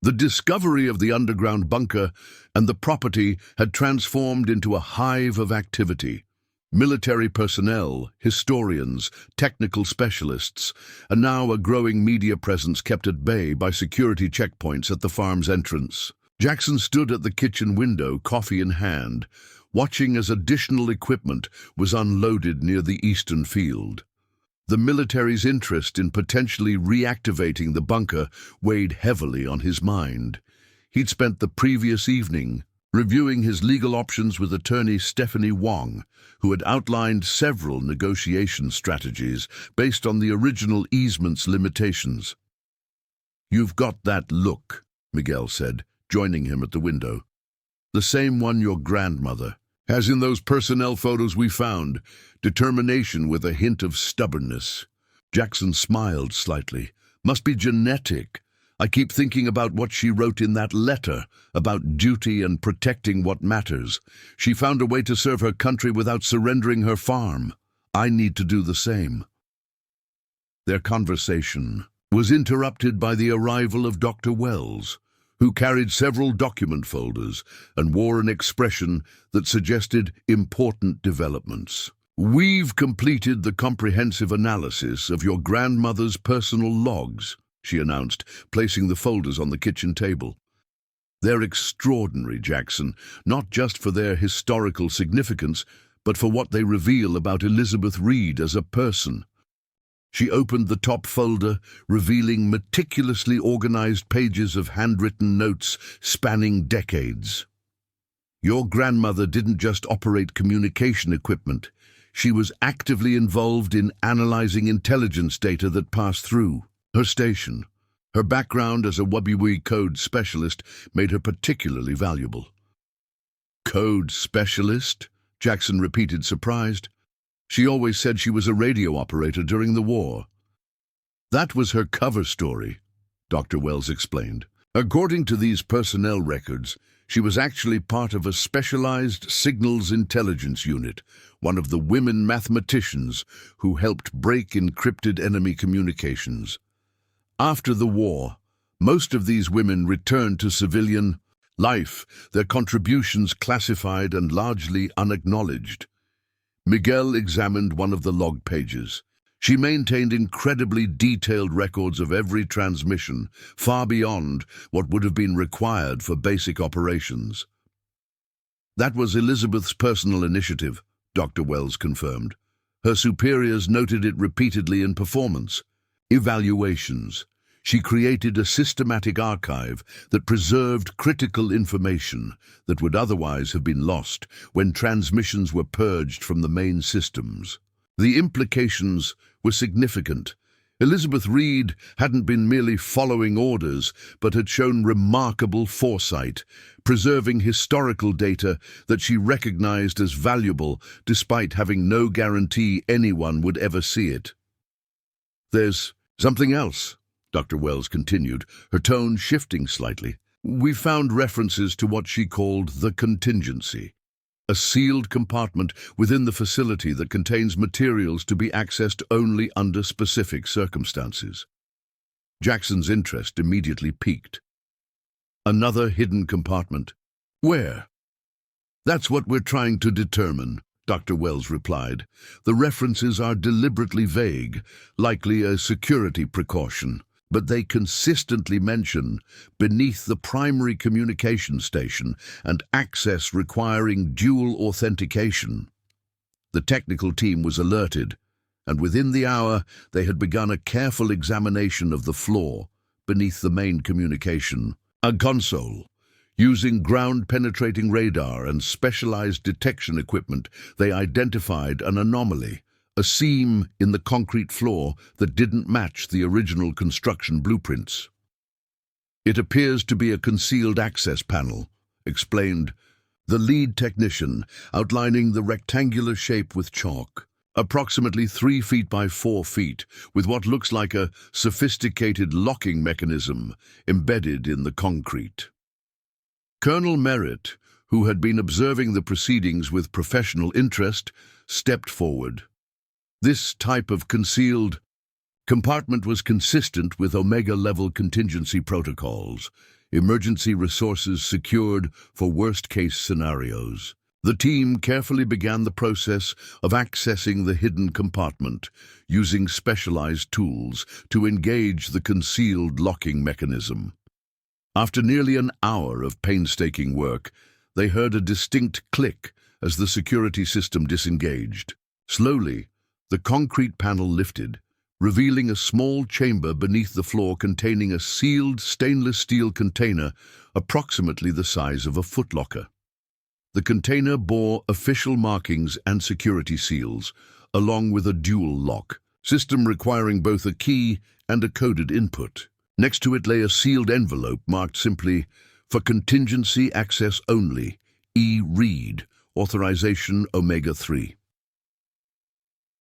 the discovery of the underground bunker, and the property had transformed into a hive of activity. Military personnel, historians, technical specialists, and now a growing media presence kept at bay by security checkpoints at the farm's entrance. Jackson stood at the kitchen window, coffee in hand, watching as additional equipment was unloaded near the eastern field. The military's interest in potentially reactivating the bunker weighed heavily on his mind. He'd spent the previous evening reviewing his legal options with attorney Stephanie Wong, who had outlined several negotiation strategies based on the original easement's limitations. "You've got that look," Miguel said, joining him at the window. "The same one your grandmother has in those personnel photos we found, determination with a hint of stubbornness." Jackson smiled slightly. "Must be genetic. I keep thinking about what she wrote in that letter, about duty and protecting what matters. She found a way to serve her country without surrendering her farm. I need to do the same." Their conversation was interrupted by the arrival of Dr. Wells, who carried several document folders and wore an expression that suggested important developments. "We've completed the comprehensive analysis of your grandmother's personal logs," she announced, placing the folders on the kitchen table. "They're extraordinary, Jackson, not just for their historical significance, but for what they reveal about Elizabeth Reid as a person." She opened the top folder, revealing meticulously organized pages of handwritten notes spanning decades. "Your grandmother didn't just operate communication equipment. She was actively involved in analyzing intelligence data that passed through her station. Her background as a Wubby code specialist made her particularly valuable." "Code specialist?" Jackson repeated, surprised. "She always said she was a radio operator during the war." "That was her cover story," Dr. Wells explained. According to these personnel records, she was actually part of a specialized signals intelligence unit, one of the women mathematicians who helped break encrypted enemy communications. After the war, most of these women returned to civilian life, their contributions classified and largely unacknowledged. Miguel examined one of the log pages. She maintained incredibly detailed records of every transmission, far beyond what would have been required for basic operations. That was Elizabeth's personal initiative, Dr. Wells confirmed. Her superiors noted it repeatedly in performance evaluations. She created a systematic archive that preserved critical information that would otherwise have been lost when transmissions were purged from the main systems. The implications were significant. Elizabeth Reid hadn't been merely following orders, but had shown remarkable foresight, preserving historical data that she recognized as valuable despite having no guarantee anyone would ever see it. "There's something else," Dr. Wells continued, her tone shifting slightly. "We found references to what she called the contingency, a sealed compartment within the facility that contains materials to be accessed only under specific circumstances." Jackson's interest immediately piqued. "Another hidden compartment? Where?" "That's what we're trying to determine," Dr. Wells replied. "The references are deliberately vague, likely a security precaution, but they consistently mention beneath the primary communication station and access requiring dual authentication." The technical team was alerted, and within the hour they had begun a careful examination of the floor beneath the main communication. A console. Using ground-penetrating radar and specialized detection equipment, they identified an anomaly, a seam in the concrete floor that didn't match the original construction blueprints. "It appears to be a concealed access panel," explained the lead technician, outlining the rectangular shape with chalk. "Approximately 3 feet by 4 feet, with what looks like a sophisticated locking mechanism embedded in the concrete." Colonel Merritt, who had been observing the proceedings with professional interest, stepped forward. This type of concealed compartment was consistent with Omega-level contingency protocols, emergency resources secured for worst-case scenarios. The team carefully began the process of accessing the hidden compartment, using specialized tools to engage the concealed locking mechanism. After nearly an hour of painstaking work, they heard a distinct click as the security system disengaged. Slowly, the concrete panel lifted, revealing a small chamber beneath the floor containing a sealed stainless steel container approximately the size of a footlocker. The container bore official markings and security seals, along with a dual lock system requiring both a key and a coded input. Next to it lay a sealed envelope marked simply, "For contingency access only, E. Reid, authorization Omega-3."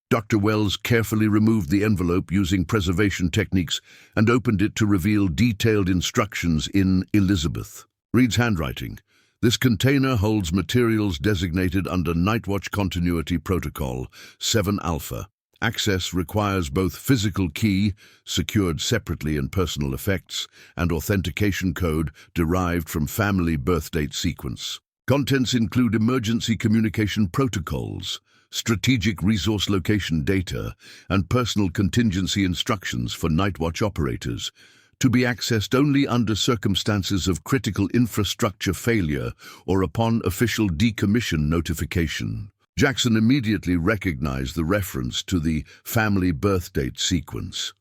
Dr. Wells carefully removed the envelope using preservation techniques and opened it to reveal detailed instructions in Elizabeth Reid's handwriting. "This container holds materials designated under Nightwatch Continuity Protocol 7 Alpha. Access requires both physical key, secured separately in personal effects, and authentication code derived from family birthdate sequence. Contents include emergency communication protocols, strategic resource location data, and personal contingency instructions for Nightwatch operators, to be accessed only under circumstances of critical infrastructure failure or upon official decommission notification." Jackson immediately recognized the reference to the family birthdate sequence,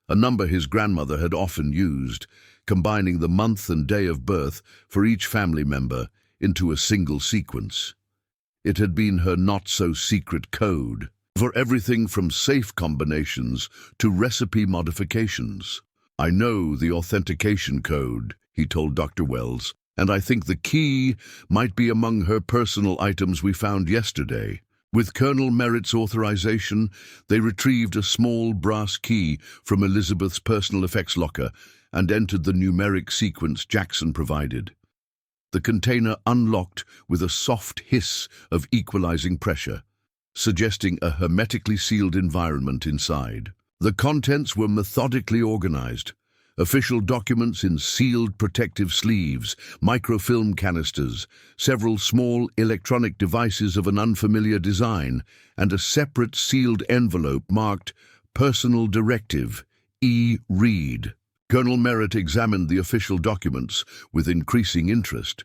a number his grandmother had often used, combining the month and day of birth for each family member into a single sequence. It had been her not-so-secret code for everything from safe combinations to recipe modifications. "I know the authentication code," he told Dr. Wells, "and I think the key might be among her personal items we found yesterday." With Colonel Merritt's authorization, they retrieved a small brass key from Elizabeth's personal effects locker and entered the numeric sequence Jackson provided. The container unlocked with a soft hiss of equalizing pressure, suggesting a hermetically sealed environment inside. The contents were methodically organized. Official documents in sealed protective sleeves, microfilm canisters, several small electronic devices of an unfamiliar design, and a separate sealed envelope marked Personal Directive, E. Reid. Colonel Merritt examined the official documents with increasing interest.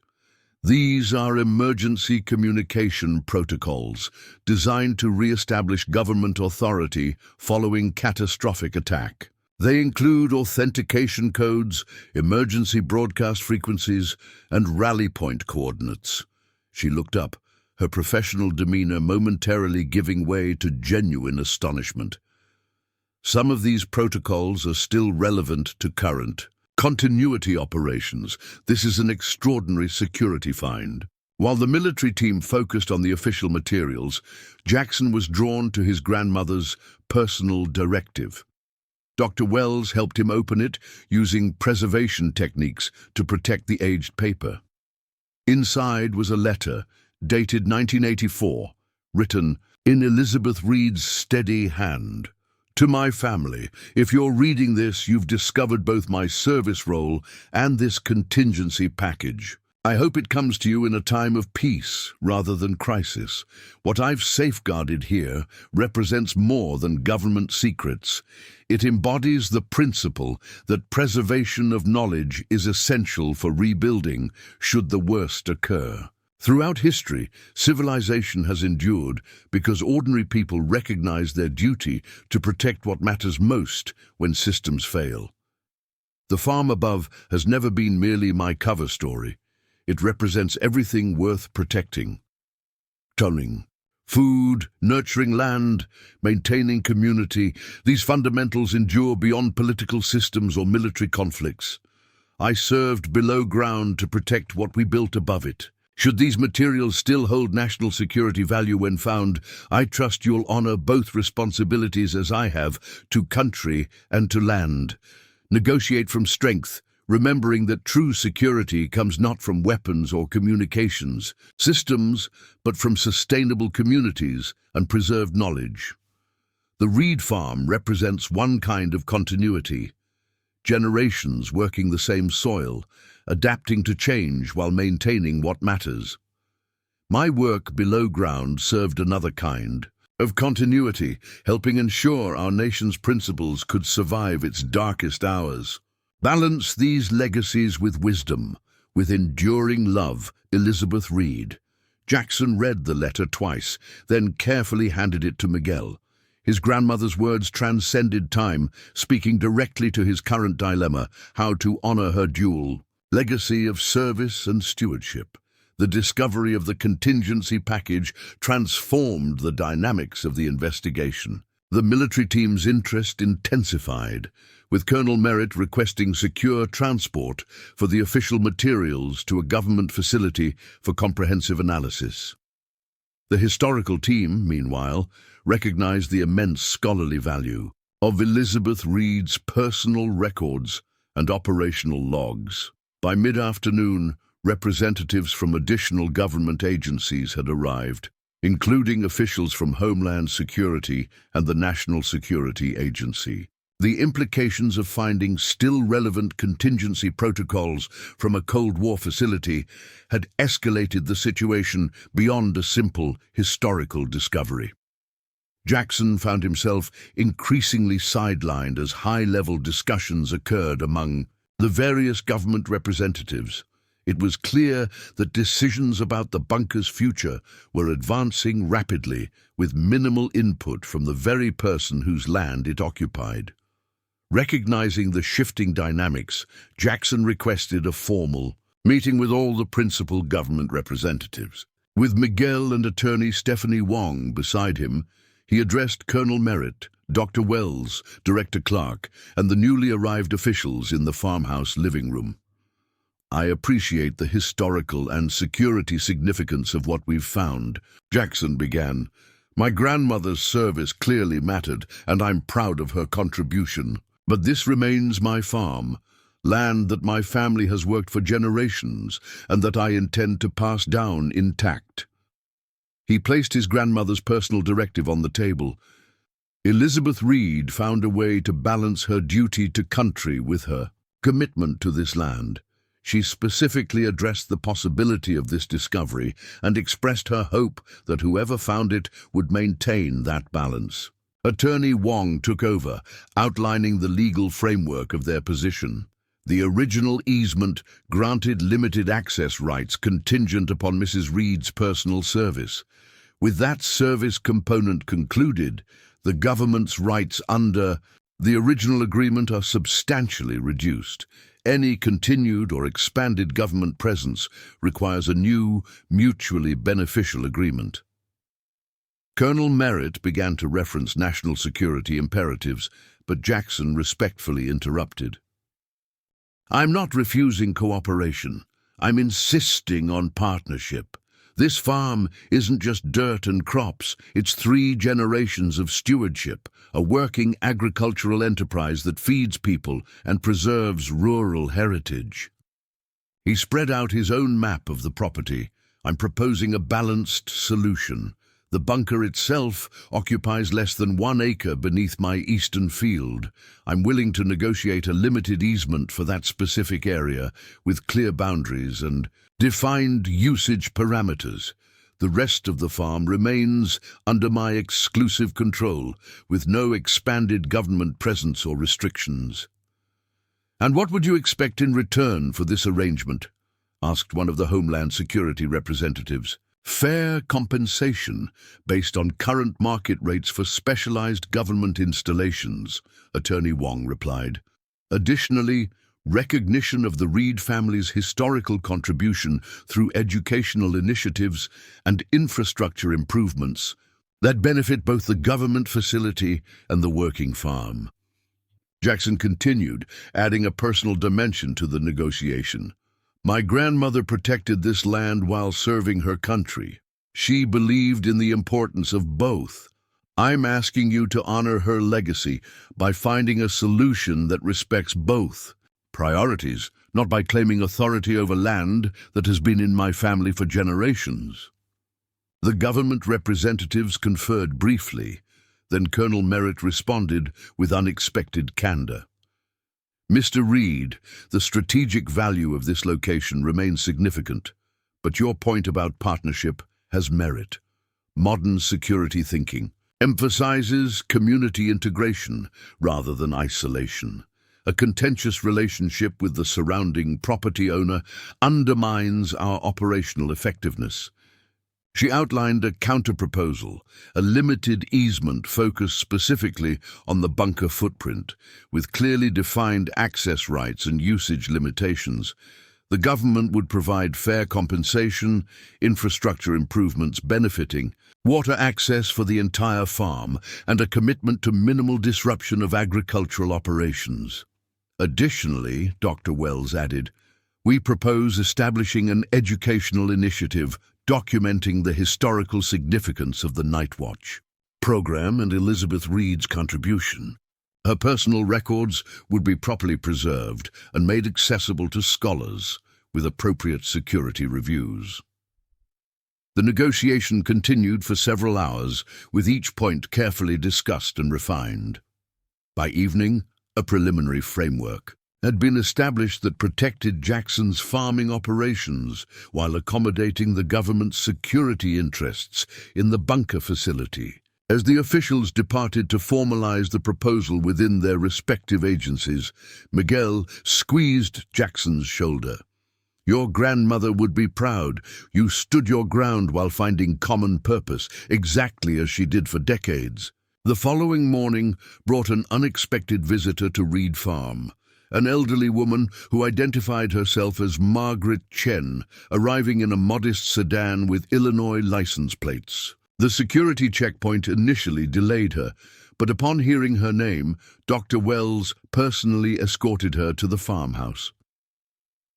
These are emergency communication protocols designed to re-establish government authority following catastrophic attack. They include authentication codes, emergency broadcast frequencies, and rally point coordinates. She looked up, her professional demeanor momentarily giving way to genuine astonishment. Some of these protocols are still relevant to current continuity operations. This is an extraordinary security find. While the military team focused on the official materials, Jackson was drawn to his grandmother's personal directive. Dr. Wells helped him open it using preservation techniques to protect the aged paper. Inside was a letter, dated 1984, written in Elizabeth Reid's steady hand. To my family, if you're reading this, you've discovered both my service role and this contingency package. I hope it comes to you in a time of peace rather than crisis. What I've safeguarded here represents more than government secrets. It embodies the principle that preservation of knowledge is essential for rebuilding should the worst occur. Throughout history, civilization has endured because ordinary people recognize their duty to protect what matters most when systems fail. The farm above has never been merely my cover story. It represents everything worth protecting. Turning, food, nurturing land, maintaining community, these fundamentals endure beyond political systems or military conflicts. I served below ground to protect what we built above it. Should these materials still hold national security value when found, I trust you'll honor both responsibilities as I have to country and to land. Negotiate from strength, remembering that true security comes not from weapons or communications systems, but from sustainable communities and preserved knowledge. The Reid Farm represents one kind of continuity. Generations working the same soil, adapting to change while maintaining what matters. My work below ground served another kind of continuity, helping ensure our nation's principles could survive its darkest hours. Balance these legacies with wisdom, with enduring love. Elizabeth Reid. Jackson read the letter twice, then carefully handed it to Miguel. His grandmother's words transcended time, speaking directly to his current dilemma, how to honor her dual legacy of service and stewardship. The discovery of the contingency package transformed the dynamics of the investigation. The military team's interest intensified, with Colonel Merritt requesting secure transport for the official materials to a government facility for comprehensive analysis. The historical team, meanwhile, recognized the immense scholarly value of Elizabeth Reid's personal records and operational logs. By mid-afternoon, representatives from additional government agencies had arrived, including officials from Homeland Security and the National Security Agency. The implications of finding still relevant contingency protocols from a Cold War facility had escalated the situation beyond a simple historical discovery. Jackson found himself increasingly sidelined as high-level discussions occurred among the various government representatives. It was clear that decisions about the bunker's future were advancing rapidly, with minimal input from the very person whose land it occupied. Recognizing the shifting dynamics, Jackson requested a formal meeting with all the principal government representatives. With Miguel and attorney Stephanie Wong beside him, he addressed Colonel Merritt, Dr. Wells, Director Clark, and the newly arrived officials in the farmhouse living room. I appreciate the historical and security significance of what we've found, Jackson began. My grandmother's service clearly mattered, and I'm proud of her contribution. But this remains my farm, land that my family has worked for generations and that I intend to pass down intact." He placed his grandmother's personal directive on the table. Elizabeth Reid found a way to balance her duty to country with her commitment to this land. She specifically addressed the possibility of this discovery and expressed her hope that whoever found it would maintain that balance. Attorney Wong took over, outlining the legal framework of their position. The original easement granted limited access rights contingent upon Mrs. Reid's personal service. With that service component concluded, the government's rights under the original agreement are substantially reduced. Any continued or expanded government presence requires a new, mutually beneficial agreement. Colonel Merritt began to reference national security imperatives, but Jackson respectfully interrupted. "I'm not refusing cooperation. I'm insisting on partnership. This farm isn't just dirt and crops, it's 3 generations of stewardship, a working agricultural enterprise that feeds people and preserves rural heritage." He spread out his own map of the property. "I'm proposing a balanced solution. The bunker itself occupies less than 1 acre beneath my eastern field. I'm willing to negotiate a limited easement for that specific area with clear boundaries and defined usage parameters. The rest of the farm remains under my exclusive control, with no expanded government presence or restrictions." "And what would you expect in return for this arrangement?" asked one of the Homeland Security representatives. "Fair compensation based on current market rates for specialized government installations," Attorney Wong replied. "Additionally, recognition of the Reid family's historical contribution through educational initiatives and infrastructure improvements that benefit both the government facility and the working farm." Jackson continued, adding a personal dimension to the negotiation. "My grandmother protected this land while serving her country. She believed in the importance of both. I'm asking you to honor her legacy by finding a solution that respects both priorities, not by claiming authority over land that has been in my family for generations." The government representatives conferred briefly. Then Colonel Merritt responded with unexpected candor. "Mr. Reid, the strategic value of this location remains significant, but your point about partnership has merit. Modern security thinking emphasizes community integration rather than isolation. A contentious relationship with the surrounding property owner undermines our operational effectiveness." She outlined a counterproposal, a limited easement focused specifically on the bunker footprint, with clearly defined access rights and usage limitations. The government would provide fair compensation, infrastructure improvements benefiting water access for the entire farm, and a commitment to minimal disruption of agricultural operations. Additionally, Dr. Wells added, "We propose establishing an educational initiative documenting the historical significance of the Night Watch program and Elizabeth Reid's contribution. Her personal records would be properly preserved and made accessible to scholars with appropriate security reviews." The negotiation continued for several hours, with each point carefully discussed and refined. By evening, a preliminary framework had been established that protected Jackson's farming operations while accommodating the government's security interests in the bunker facility. As the officials departed to formalize the proposal within their respective agencies, Miguel squeezed Jackson's shoulder. "Your grandmother would be proud. You stood your ground while finding common purpose, exactly as she did for decades." The following morning brought an unexpected visitor to Reid Farm. An elderly woman who identified herself as Margaret Chen, arriving in a modest sedan with Illinois license plates. The security checkpoint initially delayed her, but upon hearing her name, Dr. Wells personally escorted her to the farmhouse.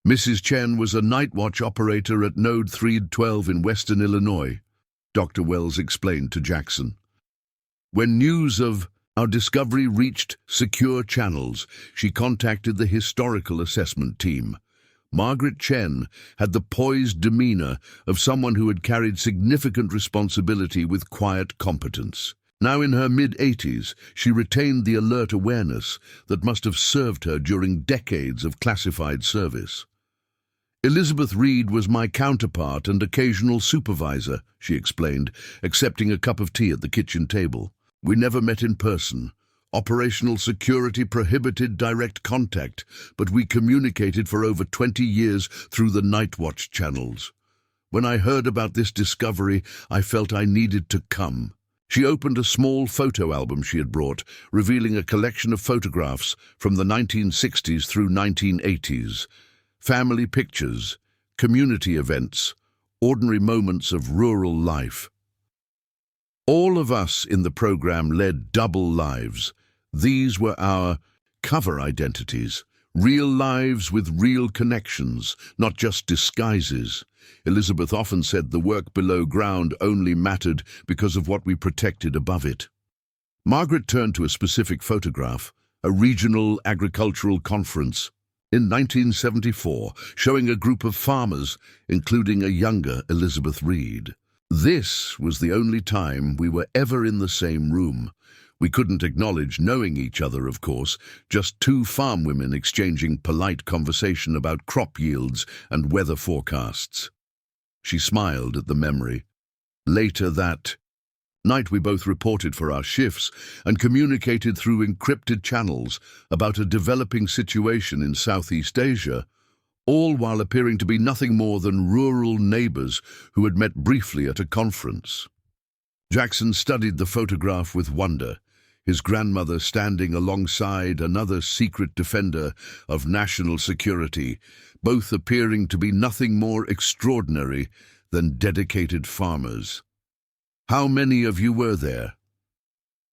Mrs. Chen was a night watch operator at Node 312 in western Illinois, Dr. Wells explained to Jackson. When news of Our discovery reached secure channels. She contacted the historical assessment team. Margaret Chen had the poised demeanor of someone who had carried significant responsibility with quiet competence. Now in her mid-80s, she retained the alert awareness that must have served her during decades of classified service. Elizabeth Reid was my counterpart and occasional supervisor, she explained, accepting a cup of tea at the kitchen table. We never met in person. Operational security prohibited direct contact, but we communicated for over 20 years through the Night Watch channels. When I heard about this discovery, I felt I needed to come. She opened a small photo album she had brought, revealing a collection of photographs from the 1960s through 1980s. Family pictures, community events, ordinary moments of rural life. All of us in the program led double lives. These were our cover identities, real lives with real connections, not just disguises. Elizabeth often said the work below ground only mattered because of what we protected above it. Margaret turned to a specific photograph, a regional agricultural conference in 1974, showing a group of farmers, including a younger Elizabeth Reid. This was the only time we were ever in the same room. We couldn't acknowledge knowing each other, of course, just two farm women exchanging polite conversation about crop yields and weather forecasts. She smiled at the memory. Later that night we both reported for our shifts and communicated through encrypted channels about a developing situation in Southeast Asia, all while appearing to be nothing more than rural neighbors who had met briefly at a conference. Jackson studied the photograph with wonder, his grandmother standing alongside another secret defender of national security, both appearing to be nothing more extraordinary than dedicated farmers. How many of you were there?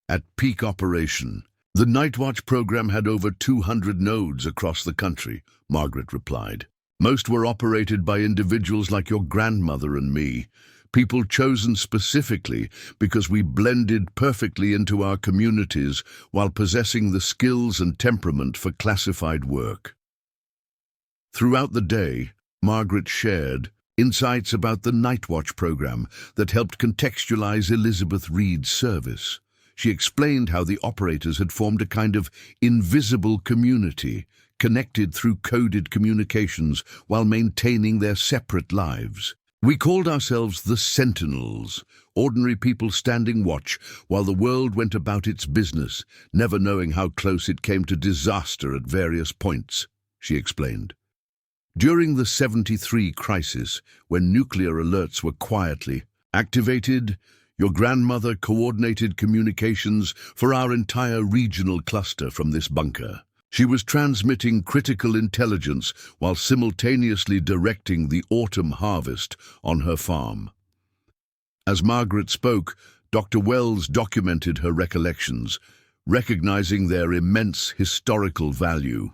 At peak operation, the Night Watch program had over 200 nodes across the country, Margaret replied. Most were operated by individuals like your grandmother and me, people chosen specifically because we blended perfectly into our communities while possessing the skills and temperament for classified work. Throughout the day, Margaret shared insights about the Night Watch program that helped contextualize Elizabeth Reid's service. She explained how the operators had formed a kind of invisible community, connected through coded communications while maintaining their separate lives. We called ourselves the Sentinels, ordinary people standing watch while the world went about its business, never knowing how close it came to disaster at various points, she explained. During the 73 crisis, when nuclear alerts were quietly activated, your grandmother coordinated communications for our entire regional cluster from this bunker. She was transmitting critical intelligence while simultaneously directing the autumn harvest on her farm. As Margaret spoke, Dr. Wells documented her recollections, recognizing their immense historical value.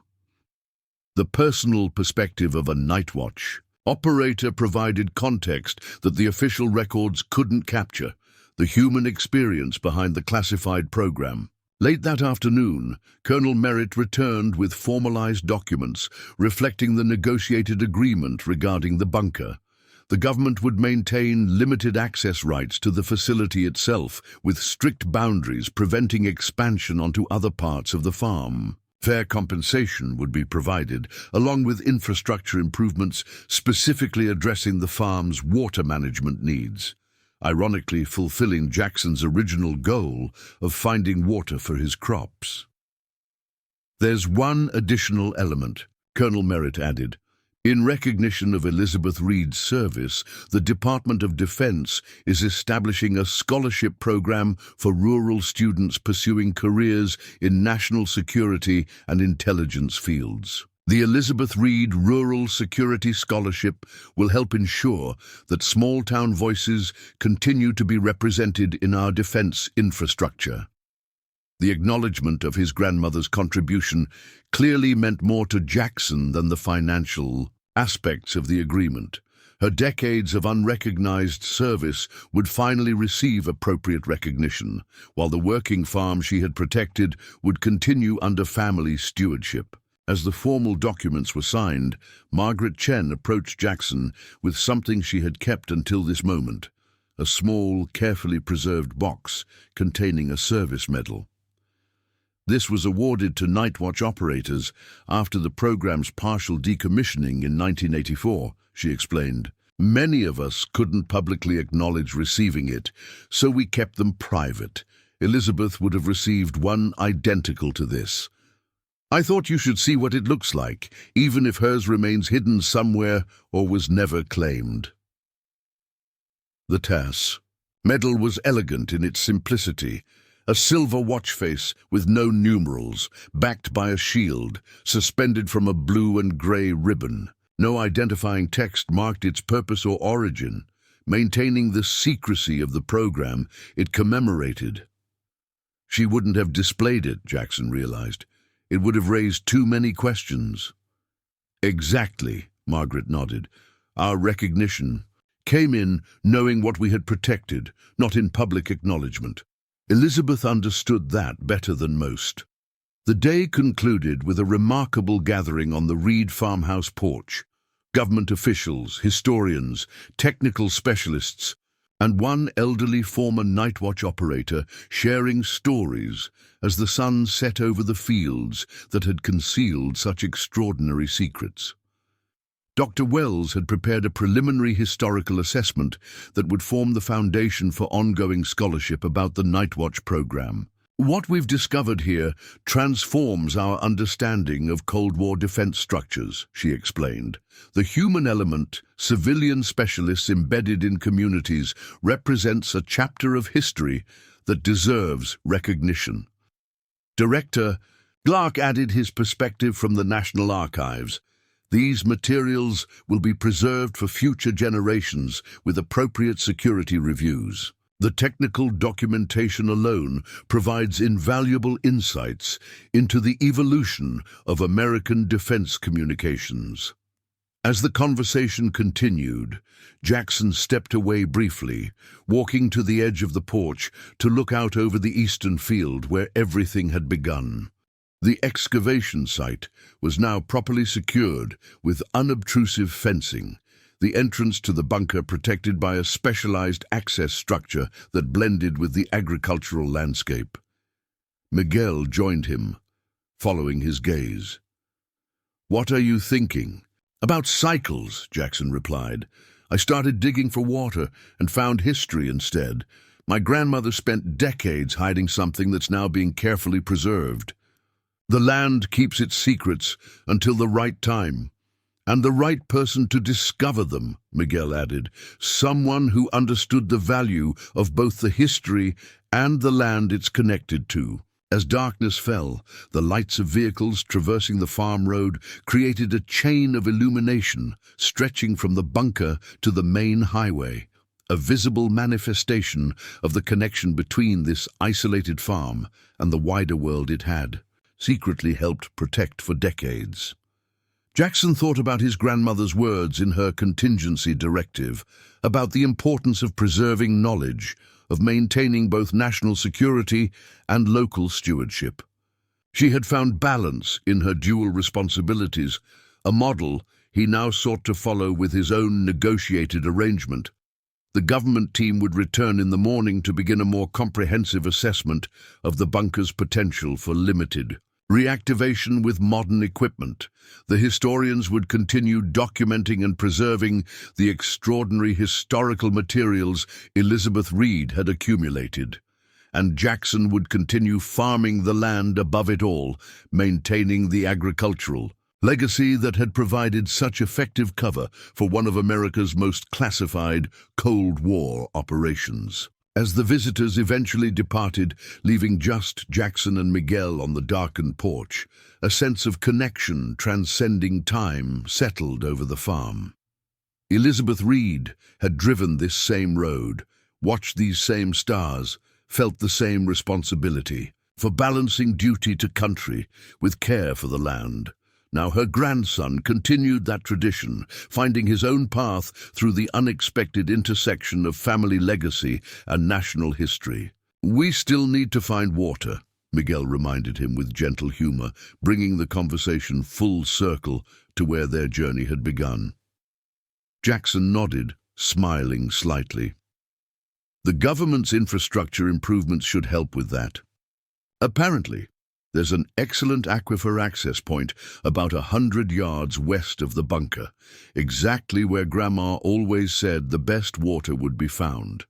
The personal perspective of a night watch operator provided context that the official records couldn't capture, the human experience behind the classified program. Late that afternoon, Colonel Merritt returned with formalized documents reflecting the negotiated agreement regarding the bunker. The government would maintain limited access rights to the facility itself, with strict boundaries preventing expansion onto other parts of the farm. Fair compensation would be provided, along with infrastructure improvements specifically addressing the farm's water management needs, ironically fulfilling Jackson's original goal of finding water for his crops. There's one additional element, Colonel Merritt added. In recognition of Elizabeth Reid's service, the Department of Defense is establishing a scholarship program for rural students pursuing careers in national security and intelligence fields. The Elizabeth Reid Rural Security Scholarship will help ensure that small-town voices continue to be represented in our defense infrastructure. The acknowledgement of his grandmother's contribution clearly meant more to Jackson than the financial aspects of the agreement. Her decades of unrecognized service would finally receive appropriate recognition, while the working farm she had protected would continue under family stewardship. As the formal documents were signed, Margaret Chen approached Jackson with something she had kept until this moment, a small, carefully preserved box containing a service medal. This was awarded to night watch operators after the program's partial decommissioning in 1984, she explained. Many of us couldn't publicly acknowledge receiving it, so we kept them private. Elizabeth would have received one identical to this. I thought you should see what it looks like, even if hers remains hidden somewhere or was never claimed. The TASS medal was elegant in its simplicity, a silver watch face with no numerals, backed by a shield, suspended from a blue and grey ribbon. No identifying text marked its purpose or origin, maintaining the secrecy of the program it commemorated. She wouldn't have displayed it, Jackson realized. It would have raised too many questions. Exactly, Margaret nodded. Our recognition came in knowing what we had protected, not in public acknowledgement. Elizabeth understood that better than most. The day concluded with a remarkable gathering on the Reid farmhouse porch. Government officials, historians, technical specialists, and one elderly former night watch operator sharing stories as the sun set over the fields that had concealed such extraordinary secrets. Dr. Wells had prepared a preliminary historical assessment that would form the foundation for ongoing scholarship about the Night Watch program. What we've discovered here transforms our understanding of Cold War defense structures, she explained. The human element, civilian specialists embedded in communities, represents a chapter of history that deserves recognition. Director Clark added his perspective from the National Archives. These materials will be preserved for future generations with appropriate security reviews. The technical documentation alone provides invaluable insights into the evolution of American defense communications. As the conversation continued, Jackson stepped away briefly, walking to the edge of the porch to look out over the eastern field where everything had begun. The excavation site was now properly secured with unobtrusive fencing, the entrance to the bunker protected by a specialized access structure that blended with the agricultural landscape. Miguel joined him, following his gaze. "What are you thinking?" "About cycles," Jackson replied. "I started digging for water and found history instead. My grandmother spent decades hiding something that's now being carefully preserved. The land keeps its secrets until the right time. And the right person to discover them," Miguel added, "someone who understood the value of both the history and the land it's connected to." As darkness fell, the lights of vehicles traversing the farm road created a chain of illumination stretching from the bunker to the main highway, a visible manifestation of the connection between this isolated farm and the wider world it had secretly helped protect for decades. Jackson thought about his grandmother's words in her contingency directive, about the importance of preserving knowledge, of maintaining both national security and local stewardship. She had found balance in her dual responsibilities, a model he now sought to follow with his own negotiated arrangement. The government team would return in the morning to begin a more comprehensive assessment of the bunker's potential for limited reactivation with modern equipment. The historians would continue documenting and preserving the extraordinary historical materials Elizabeth Reid had accumulated. And Jackson would continue farming the land above it all, maintaining the agricultural legacy that had provided such effective cover for one of America's most classified Cold War operations. As the visitors eventually departed, leaving just Jackson and Miguel on the darkened porch, a sense of connection transcending time settled over the farm. Elizabeth Reid had driven this same road, watched these same stars, felt the same responsibility for balancing duty to country with care for the land. Now her grandson continued that tradition, finding his own path through the unexpected intersection of family legacy and national history. "We still need to find water," Miguel reminded him with gentle humor, bringing the conversation full circle to where their journey had begun. Jackson nodded, smiling slightly. The government's infrastructure improvements should help with that. Apparently, there's an excellent aquifer access point about 100 yards west of the bunker, exactly where Grandma always said the best water would be found.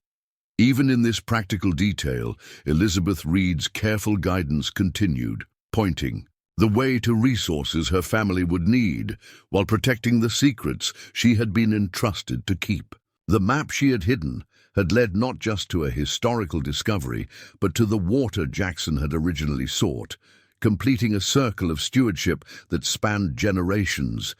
Even in this practical detail, Elizabeth Reid's careful guidance continued, pointing the way to resources her family would need, while protecting the secrets she had been entrusted to keep. The map she had hidden had led not just to a historical discovery, but to the water Jackson had originally sought, completing a circle of stewardship that spanned generations.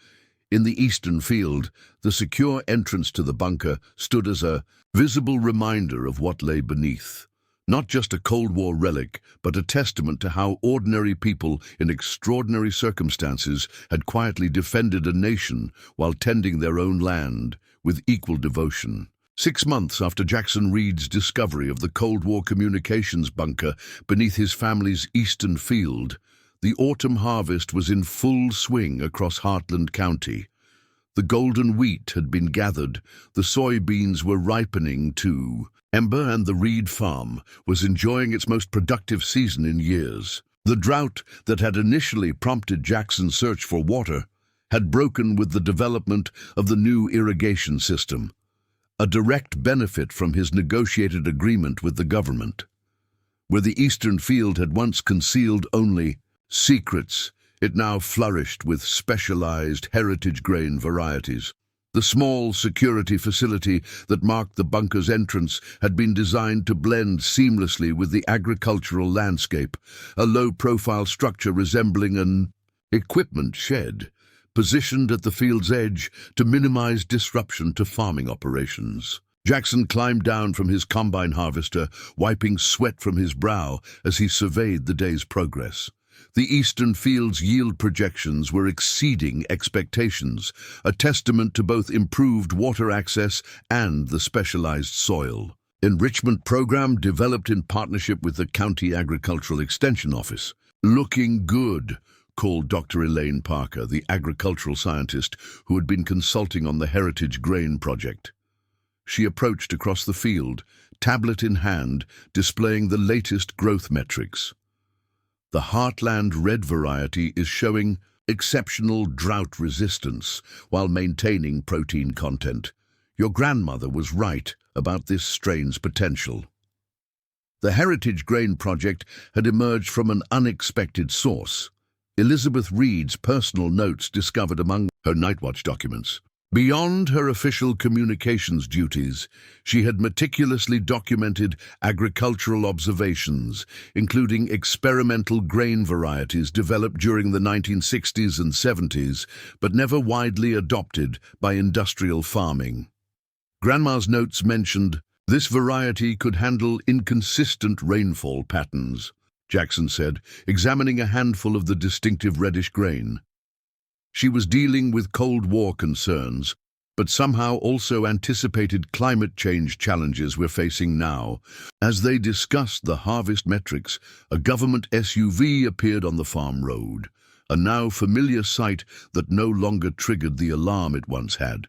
In the eastern field, the secure entrance to the bunker stood as a visible reminder of what lay beneath. Not just a Cold War relic, but a testament to how ordinary people in extraordinary circumstances had quietly defended a nation while tending their own land with equal devotion. 6 months after Jackson Reid's discovery of the Cold War communications bunker beneath his family's eastern field, the autumn harvest was in full swing across Heartland County. The golden wheat had been gathered, the soybeans were ripening too. Ember and the Reid Farm was enjoying its most productive season in years. The drought that had initially prompted Jackson's search for water had broken with the development of the new irrigation system, a direct benefit from his negotiated agreement with the government. Where the eastern field had once concealed only secrets, it now flourished with specialized heritage grain varieties. The small security facility that marked the bunker's entrance had been designed to blend seamlessly with the agricultural landscape, a low-profile structure resembling an equipment shed, positioned at the field's edge to minimize disruption to farming operations. Jackson climbed down from his combine harvester, wiping sweat from his brow as he surveyed the day's progress. The eastern field's yield projections were exceeding expectations, a testament to both improved water access and the specialized soil enrichment program developed in partnership with the County Agricultural Extension Office. "Looking good," called Dr. Elaine Parker, the agricultural scientist who had been consulting on the Heritage Grain Project. She approached across the field, tablet in hand, displaying the latest growth metrics. The Heartland Red variety is showing exceptional drought resistance while maintaining protein content. Your grandmother was right about this strain's potential. The Heritage Grain Project had emerged from an unexpected source. Elizabeth Reid's personal notes discovered among her Nightwatch documents. Beyond her official communications duties, she had meticulously documented agricultural observations, including experimental grain varieties developed during the 1960s and 70s, but never widely adopted by industrial farming. Grandma's notes mentioned, "This variety could handle inconsistent rainfall patterns," Jackson said, examining a handful of the distinctive reddish grain. She was dealing with Cold War concerns, but somehow also anticipated climate change challenges we're facing now. As they discussed the harvest metrics, a government SUV appeared on the farm road, a now familiar sight that no longer triggered the alarm it once had.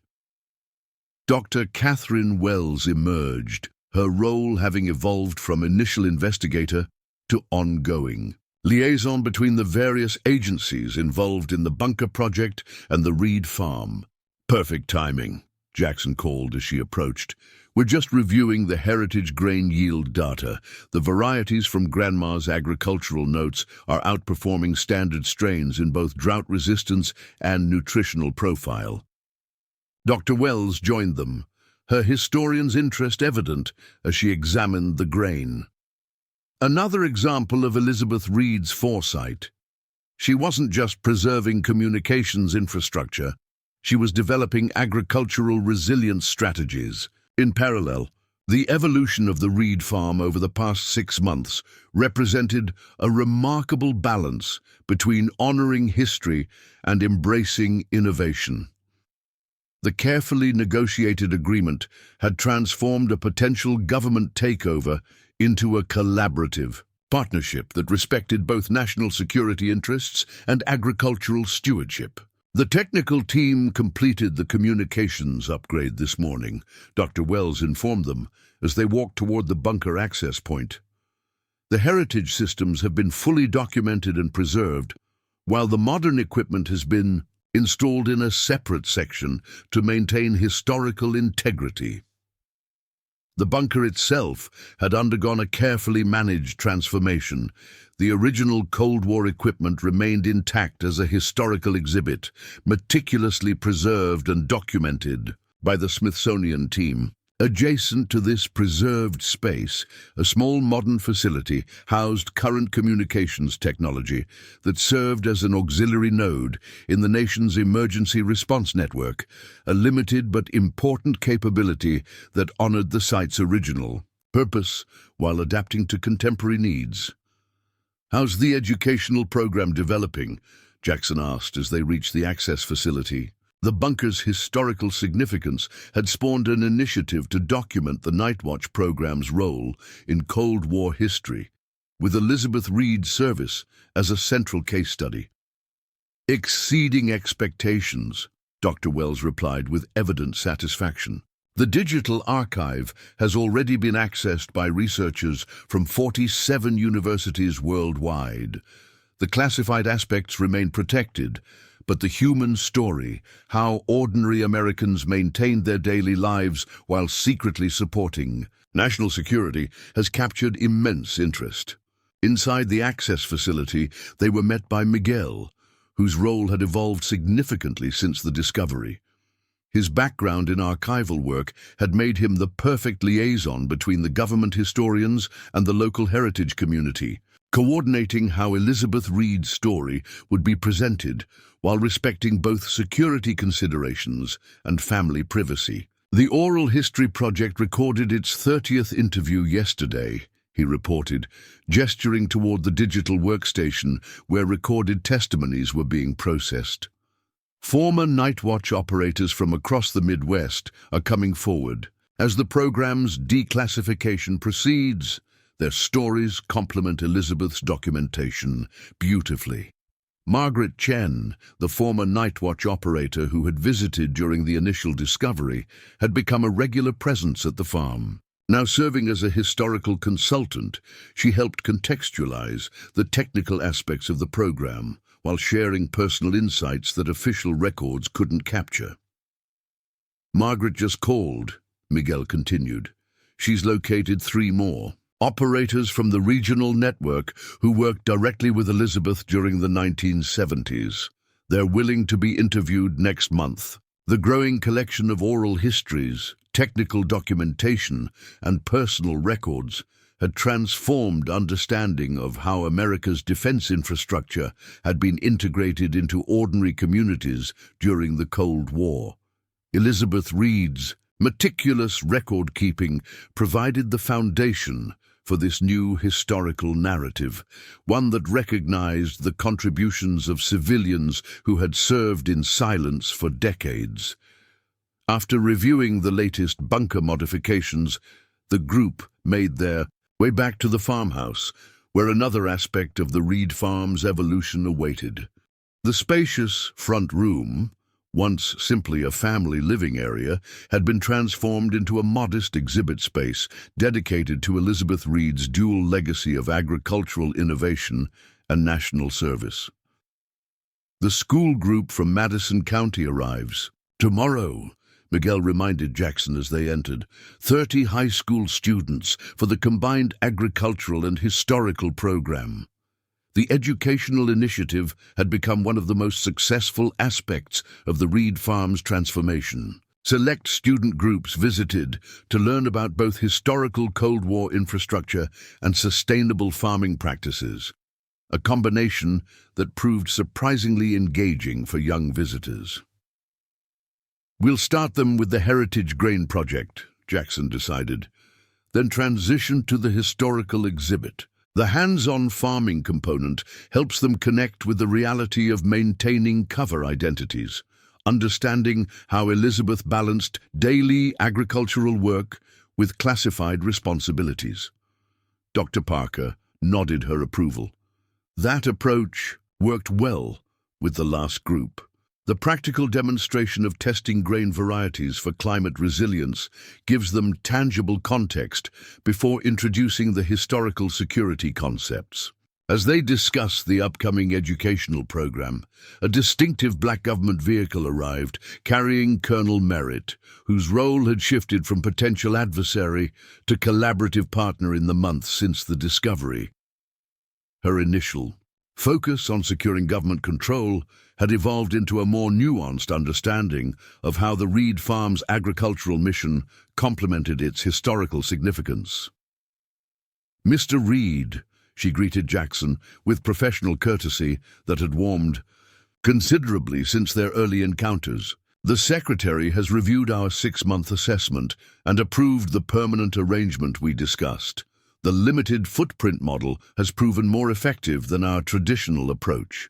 Dr. Catherine Wells emerged, her role having evolved from initial investigator to ongoing liaison between the various agencies involved in the bunker project and the Reid Farm. "Perfect timing," Jackson called as she approached. "We're just reviewing the heritage grain yield data. The varieties from Grandma's agricultural notes are outperforming standard strains in both drought resistance and nutritional profile." Dr. Wells joined them, her historian's interest evident as she examined the grain. Another example of Elizabeth Reid's foresight. She wasn't just preserving communications infrastructure, she was developing agricultural resilience strategies. In parallel, The evolution of the Reid Farm over the past 6 months represented a remarkable balance between honoring history and embracing innovation. The carefully negotiated agreement had transformed a potential government takeover into a collaborative partnership that respected both national security interests and agricultural stewardship. The technical team completed the communications upgrade this morning, Dr. Wells informed them as they walked toward the bunker access point. The heritage systems have been fully documented and preserved, while the modern equipment has been installed in a separate section to maintain historical integrity. The bunker itself had undergone a carefully managed transformation. The original Cold War equipment remained intact as a historical exhibit, meticulously preserved and documented by the Smithsonian team. Adjacent to this preserved space, a small modern facility housed current communications technology that served as an auxiliary node in the nation's emergency response network, a limited but important capability that honored the site's original purpose while adapting to contemporary needs. "How's the educational program developing?" Jackson asked as they reached the access facility. The bunker's historical significance had spawned an initiative to document the Night Watch program's role in Cold War history, with Elizabeth Reid's service as a central case study. "Exceeding expectations," Dr. Wells replied with evident satisfaction. "The digital archive has already been accessed by researchers from 47 universities worldwide. The classified aspects remain protected, but the human story, how ordinary Americans maintained their daily lives while secretly supporting national security, has captured immense interest." Inside the access facility, they were met by Miguel, whose role had evolved significantly since the discovery. His background in archival work had made him the perfect liaison between the government historians and the local heritage community, coordinating how Elizabeth Reid's story would be presented while respecting both security considerations and family privacy. "The Oral History Project recorded its 30th interview yesterday," he reported, gesturing toward the digital workstation where recorded testimonies were being processed. "Former Night Watch operators from across the Midwest are coming forward. As the program's declassification proceeds, their stories complement Elizabeth's documentation beautifully." Margaret Chen, the former Night Watch operator who had visited during the initial discovery, had become a regular presence at the farm. Now serving as a historical consultant, she helped contextualize the technical aspects of the program while sharing personal insights that official records couldn't capture. "Margaret just called," Miguel continued. "She's located 3 more operators from the regional network who worked directly with Elizabeth during the 1970s. They're willing to be interviewed next month." The growing collection of oral histories, technical documentation, and personal records had transformed understanding of how America's defense infrastructure had been integrated into ordinary communities during the Cold War. Elizabeth Reid's meticulous record-keeping provided the foundation for this new historical narrative, one that recognized the contributions of civilians who had served in silence for decades. After reviewing the latest bunker modifications, the group made their way back to the farmhouse, where another aspect of the Reid Farm's evolution awaited. The spacious front room, once simply a family living area, had been transformed into a modest exhibit space dedicated to Elizabeth Reid's dual legacy of agricultural innovation and national service. "The school group from Madison County arrives tomorrow," Miguel reminded Jackson as they entered. 30 high school students for the combined agricultural and historical program. The educational initiative had become one of the most successful aspects of the Reid Farm's transformation. Select student groups visited to learn about both historical Cold War infrastructure and sustainable farming practices, a combination that proved surprisingly engaging for young visitors. "We'll start them with the Heritage Grain Project," Jackson decided. then transitioned to the historical exhibit. The hands-on farming component helps them connect with the reality of maintaining cover identities, understanding how Elizabeth balanced daily agricultural work with classified responsibilities. Dr. Parker nodded her approval. That approach worked well with the last group. The practical demonstration of testing grain varieties for climate resilience gives them tangible context before introducing the historical security concepts. As they discuss the upcoming educational program, a distinctive black government vehicle arrived carrying Colonel Merritt, whose role had shifted from potential adversary to collaborative partner in the months since the discovery. Her initial focus on securing government control had evolved into a more nuanced understanding of how the Reid Farm's agricultural mission complemented its historical significance. "Mr. Reid," she greeted Jackson with professional courtesy that had warmed considerably since their early encounters. "The Secretary has reviewed our 6-month assessment and approved the permanent arrangement we discussed. The limited footprint model has proven more effective than our traditional approach."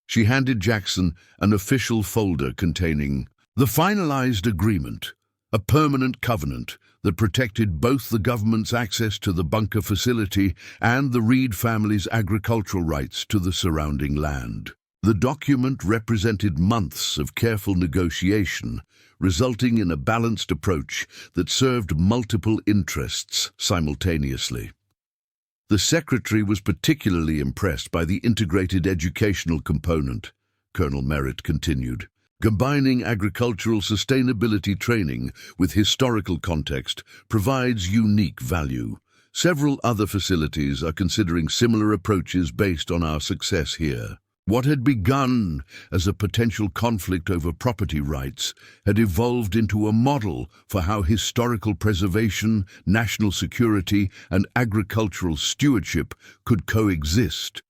She handed Jackson an official folder containing the finalized agreement, a permanent covenant that protected both the government's access to the bunker facility and the Reid family's agricultural rights to the surrounding land. The document represented months of careful negotiation, resulting in a balanced approach that served multiple interests simultaneously. The Secretary was particularly impressed by the integrated educational component, Colonel Merritt continued. Combining agricultural sustainability training with historical context provides unique value. Several other facilities are considering similar approaches based on our success here. What had begun as a potential conflict over property rights had evolved into a model for how historical preservation, national security, and agricultural stewardship could coexist,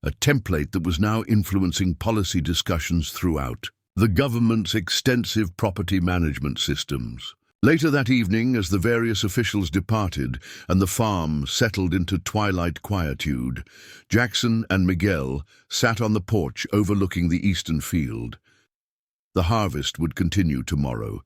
a template that was now influencing policy discussions throughout the government's extensive property management systems. Later that evening, as the various officials departed and the farm settled into twilight quietude, Jackson and Miguel sat on the porch overlooking the eastern field. The harvest would continue tomorrow,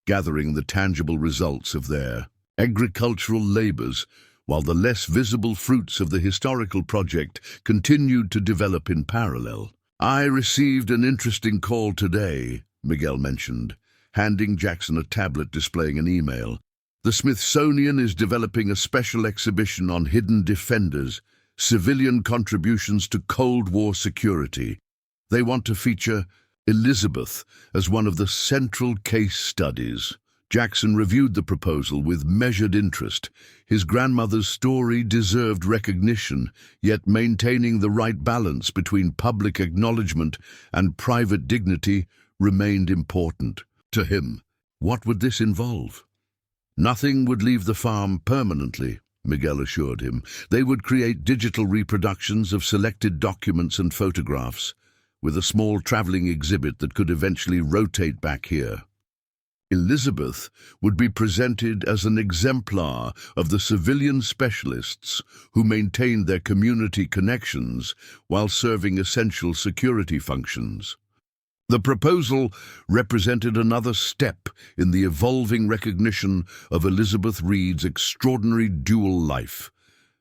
gathering the tangible results of their agricultural labors, while the less visible fruits of the historical project continued to develop in parallel. "I received an interesting call today," Miguel mentioned, handing Jackson a tablet displaying an email. "The Smithsonian is developing a special exhibition on hidden defenders, civilian contributions to Cold War security. They want to feature Elizabeth as one of the central case studies." Jackson reviewed the proposal with measured interest. His grandmother's story deserved recognition, yet maintaining the right balance between public acknowledgement and private dignity remained important. To him, what would this involve? "Nothing would leave the farm permanently," Miguel assured him. "They would create digital reproductions of selected documents and photographs, with a small traveling exhibit that could eventually rotate back here. Elizabeth would be presented as an exemplar of the civilian specialists who maintained their community connections while serving essential security functions." The proposal represented another step in the evolving recognition of Elizabeth Reid's extraordinary dual life,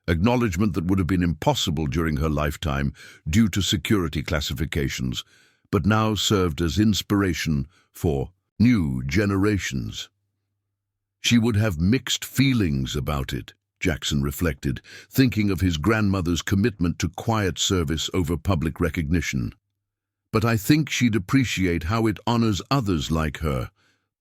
acknowledgement that would have been impossible during her lifetime due to security classifications, but now served as inspiration for new generations. She would have mixed feelings about it, Jackson reflected, thinking of his grandmother's commitment to quiet service over public recognition. "But I think she'd appreciate how it honors others like her,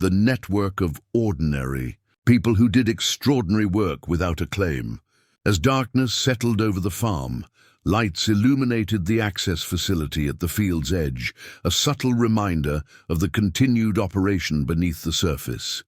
the network of ordinary people who did extraordinary work without acclaim." As darkness settled over the farm, lights illuminated the access facility at the field's edge, a subtle reminder of the continued operation beneath the surface.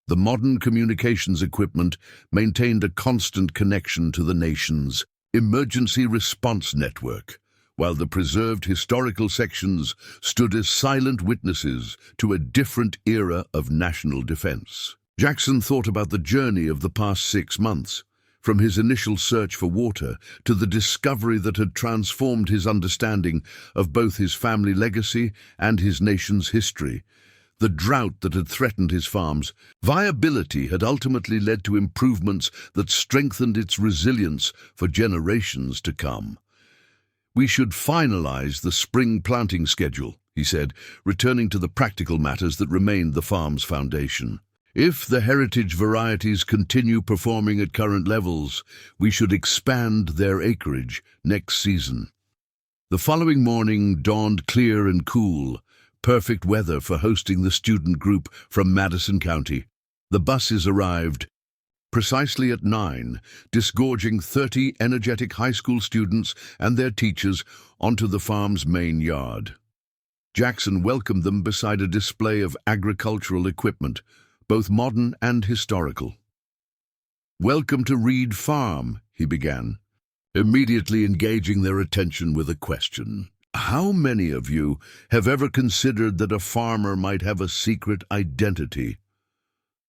The modern communications equipment maintained a constant connection to the nation's emergency response network, while the preserved historical sections stood as silent witnesses to a different era of national defense. Jackson thought about the journey of the past 6 months, from his initial search for water to the discovery that had transformed his understanding of both his family legacy and his nation's history. The drought that had threatened his farm's viability had ultimately led to improvements that strengthened its resilience for generations to come. "We should finalize the spring planting schedule," he said, returning to the practical matters that remained the farm's foundation. "If the heritage varieties continue performing at current levels, we should expand their acreage next season." The following morning dawned clear and cool, perfect weather for hosting the student group from Madison County. The buses arrived precisely at 9, disgorging 30 energetic high school students and their teachers onto the farm's main yard. Jackson welcomed them beside a display of agricultural equipment, both modern and historical. "Welcome to Reid Farm," he began, immediately engaging their attention with a question. "How many of you have ever considered that a farmer might have a secret identity?"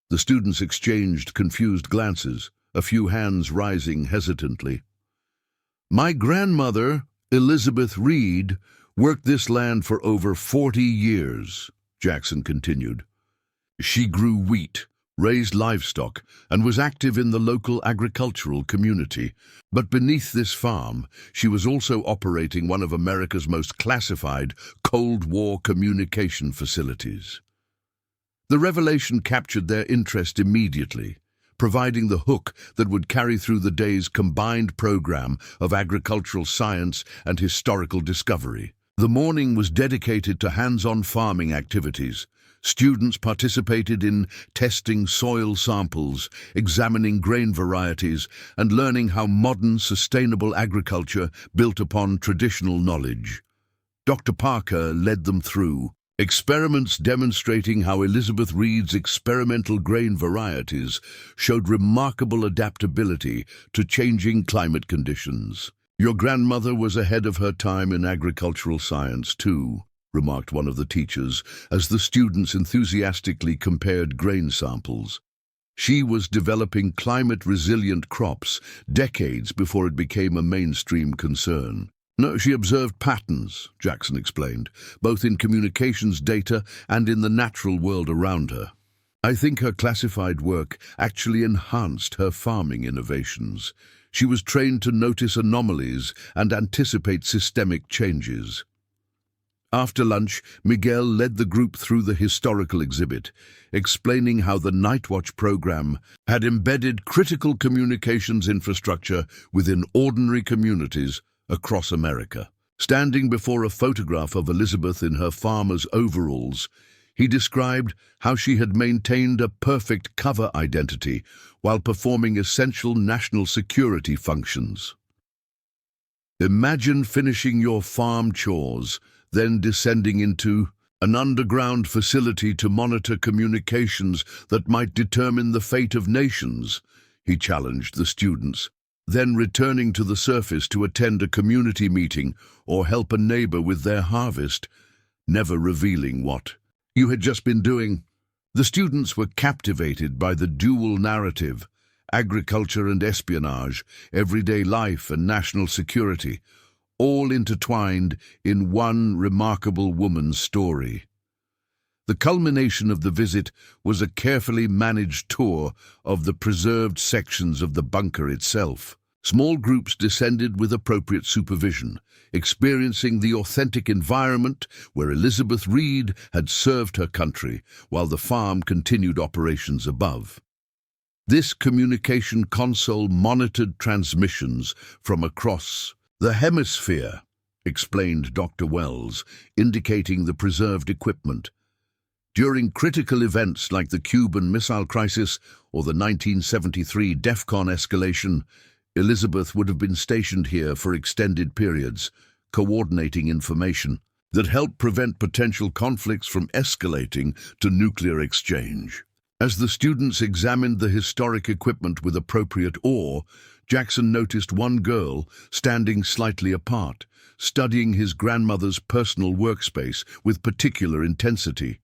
The students exchanged confused glances, a few hands rising hesitantly. "My grandmother, Elizabeth Reid, worked this land for over 40 years, Jackson continued. "She grew wheat, raised livestock, and was active in the local agricultural community. But beneath this farm, she was also operating one of America's most classified Cold War communication facilities." The revelation captured their interest immediately, providing the hook that would carry through the day's combined program of agricultural science and historical discovery. The morning was dedicated to hands-on farming activities. Students participated in testing soil samples, examining grain varieties, and learning how modern, sustainable agriculture built upon traditional knowledge. Dr. Parker led them through experiments demonstrating how Elizabeth Reid's experimental grain varieties showed remarkable adaptability to changing climate conditions. "Your grandmother was ahead of her time in agricultural science, too," remarked one of the teachers, as the students enthusiastically compared grain samples. "She was developing climate-resilient crops decades before it became a mainstream concern." "No, she observed patterns," Jackson explained, "both in communications data and in the natural world around her. I think her classified work actually enhanced her farming innovations. She was trained to notice anomalies and anticipate systemic changes." After lunch, Miguel led the group through the historical exhibit, explaining how the Night Watch program had embedded critical communications infrastructure within ordinary communities across America. Standing before a photograph of Elizabeth in her farmer's overalls, he described how she had maintained a perfect cover identity while performing essential national security functions. "Imagine finishing your farm chores, then descending into an underground facility to monitor communications that might determine the fate of nations," he challenged the students. "Then returning to the surface to attend a community meeting or help a neighbor with their harvest, never revealing what you had just been doing." The students were captivated by the dual narrative, agriculture and espionage, everyday life and national security, all intertwined in one remarkable woman's story. The culmination of the visit was a carefully managed tour of the preserved sections of the bunker itself. Small groups descended with appropriate supervision, experiencing the authentic environment where Elizabeth Reid had served her country while the farm continued operations above. This communication console monitored transmissions from across the hemisphere, explained Dr. Wells, indicating the preserved equipment. During critical events like the Cuban Missile Crisis or the 1973 DEFCON escalation, Elizabeth would have been stationed here for extended periods, coordinating information that helped prevent potential conflicts from escalating to nuclear exchange. As the students examined the historic equipment with appropriate awe, Jackson noticed one girl standing slightly apart, studying his grandmother's personal workspace with particular intensity.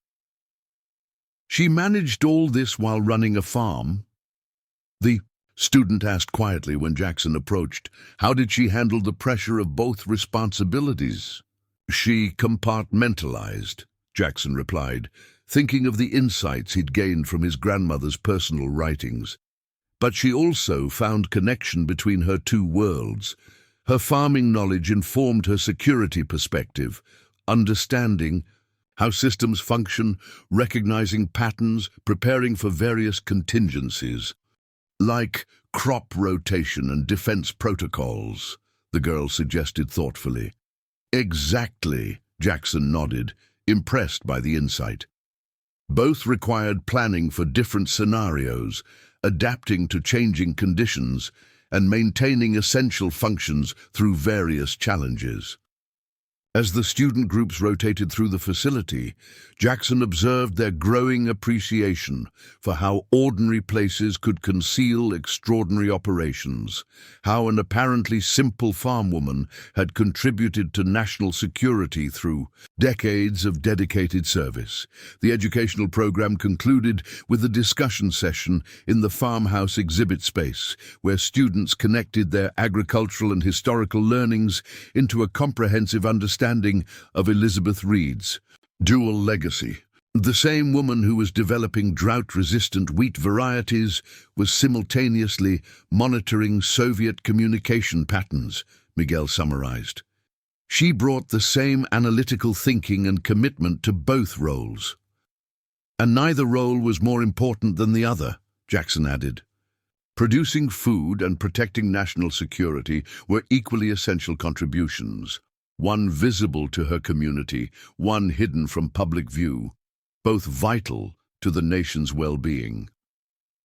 She managed all this while running a farm? The student asked quietly when Jackson approached. How did she handle the pressure of both responsibilities? She compartmentalized, Jackson replied, thinking of the insights he'd gained from his grandmother's personal writings. But she also found connection between her two worlds. Her farming knowledge informed her security perspective, understanding how systems function, recognizing patterns, preparing for various contingencies, like crop rotation and defense protocols, the girl suggested thoughtfully. Exactly, Jackson nodded, impressed by the insight. Both required planning for different scenarios, adapting to changing conditions, and maintaining essential functions through various challenges. As the student groups rotated through the facility, Jackson observed their growing appreciation for how ordinary places could conceal extraordinary operations, how an apparently simple farm woman had contributed to national security through decades of dedicated service. The educational program concluded with a discussion session in the farmhouse exhibit space, where students connected their agricultural and historical learnings into a comprehensive understanding of Elizabeth Reid's dual legacy. The same woman who was developing drought-resistant wheat varieties was simultaneously monitoring Soviet communication patterns, Miguel summarized. She brought the same analytical thinking and commitment to both roles. And neither role was more important than the other, Jackson added. Producing food and protecting national security were equally essential contributions, one visible to her community, one hidden from public view, both vital to the nation's well-being.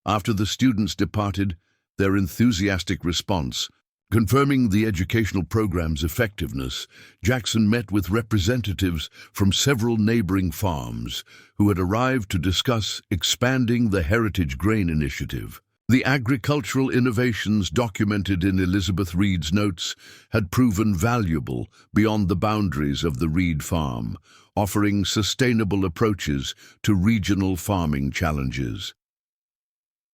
After the students departed, their enthusiastic response, confirming the educational program's effectiveness, Jackson met with representatives from several neighboring farms who had arrived to discuss expanding the Heritage Grain Initiative. The agricultural innovations documented in Elizabeth Reid's notes had proven valuable beyond the boundaries of the Reid Farm, offering sustainable approaches to regional farming challenges.